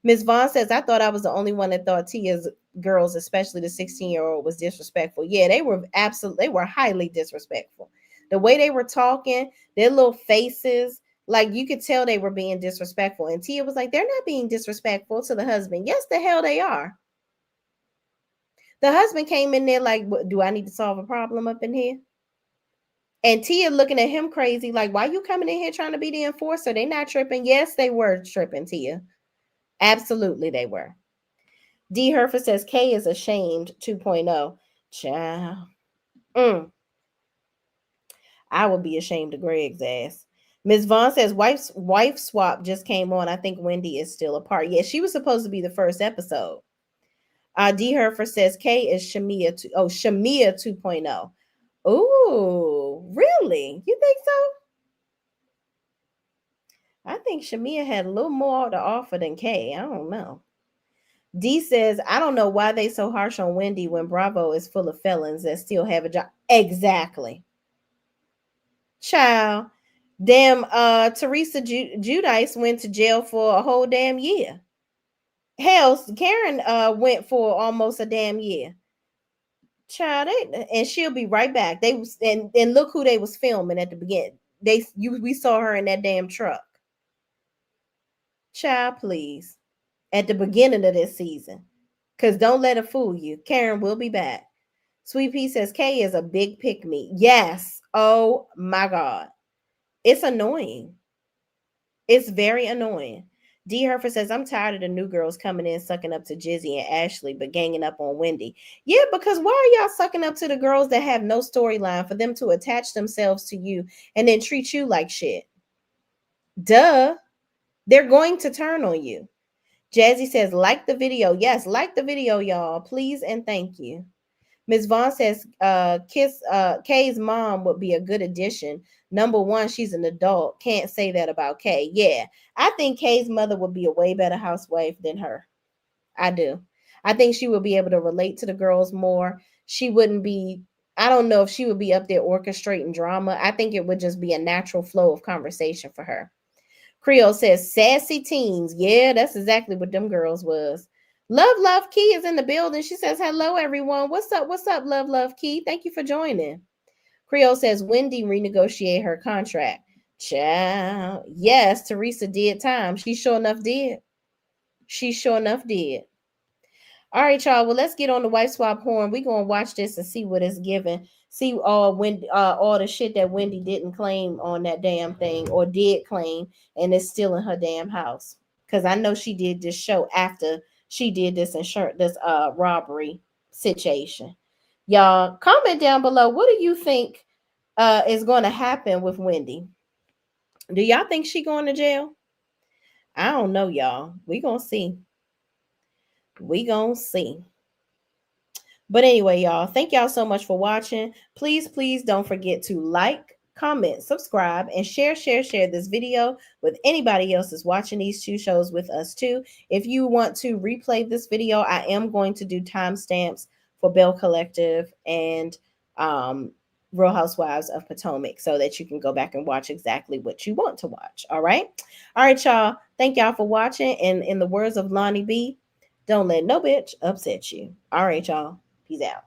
Miss Vaughn says, "I thought I was the only one that thought Tia's girls, especially the 16-year-old, was disrespectful." Yeah, they were highly disrespectful. The way they were talking, their little faces, like you could tell they were being disrespectful. And Tia was like, "They're not being disrespectful to the husband." Yes, the hell they are. The husband came in there like, "Do I need to solve a problem up in here?" And Tia looking at him crazy, like, "Why you coming in here trying to be the enforcer?" They not tripping. Yes, they were tripping, Tia. Absolutely, they were. D. Herford says Kay is ashamed 2.0. Child. I would be ashamed of Greg's ass. Ms. Vaughn says wife swap just came on. I think Wendy is still a part. Yeah, she was supposed to be the first episode. D. Herfer says K is Shamia 2.0. Ooh, really? You think so? I think Shamia had a little more to offer than K. I don't know. D says, I don't know why they so harsh on Wendy when Bravo is full of felons that still have a job. Exactly. Child. Damn, Teresa Judice went to jail for a whole damn year. Hell, Karen went for almost a damn year. Child, and she'll be right back. They was and look who they was filming at the beginning. We saw her in that damn truck. Child, please. At the beginning of this season. Cause don't let it fool you. Karen will be back. Sweet Pea says Kay is a big pick me. Yes. Oh my God. It's annoying. It's very annoying. D. Herfer says, I'm tired of the new girls coming in sucking up to Jizzy and Ashley, but ganging up on Wendy. Yeah, because why are y'all sucking up to the girls that have no storyline for them to attach themselves to you and then treat you like shit? Duh. They're going to turn on you. Jazzy says, like the video. Yes, like the video, y'all. Please and thank you. Ms. Vaughn says, Kay's mom would be a good addition. Number one, she's an adult. Can't say that about Kay. Yeah, I think Kay's mother would be a way better housewife than her. I do. I think she would be able to relate to the girls more. She wouldn't be, I don't know if she would be up there orchestrating drama. I think it would just be a natural flow of conversation for her. Creole says sassy teens. Yeah, that's exactly what them girls was. Love Key is in the building. She says, hello, everyone. What's up? What's up, Love Key? Thank you for joining. Creole says Wendy renegotiate her contract. Child. Yes, Teresa did time. She sure enough did. She sure enough did. All right, y'all. Well, let's get on the wife swap horn. We're gonna watch this and see what it's giving. See all the shit that Wendy didn't claim on that damn thing or did claim and it's still in her damn house. Cause I know she did this show after she did this robbery situation. Y'all comment down below. What do you think is gonna happen with Wendy? Do y'all think she going to jail? I don't know, y'all. We gonna see. We gonna see. But anyway, y'all, thank y'all so much for watching. Please don't forget to like, comment, subscribe, and share this video with anybody else that's watching these two shows with us too. If you want to replay this video, I am going to do timestamps for Belle Collective and Real Housewives of Potomac so that you can go back and watch exactly what you want to watch. All right. All right, y'all. Thank y'all for watching. And in the words of Lonnie B, don't let no bitch upset you. All right, y'all. Peace out.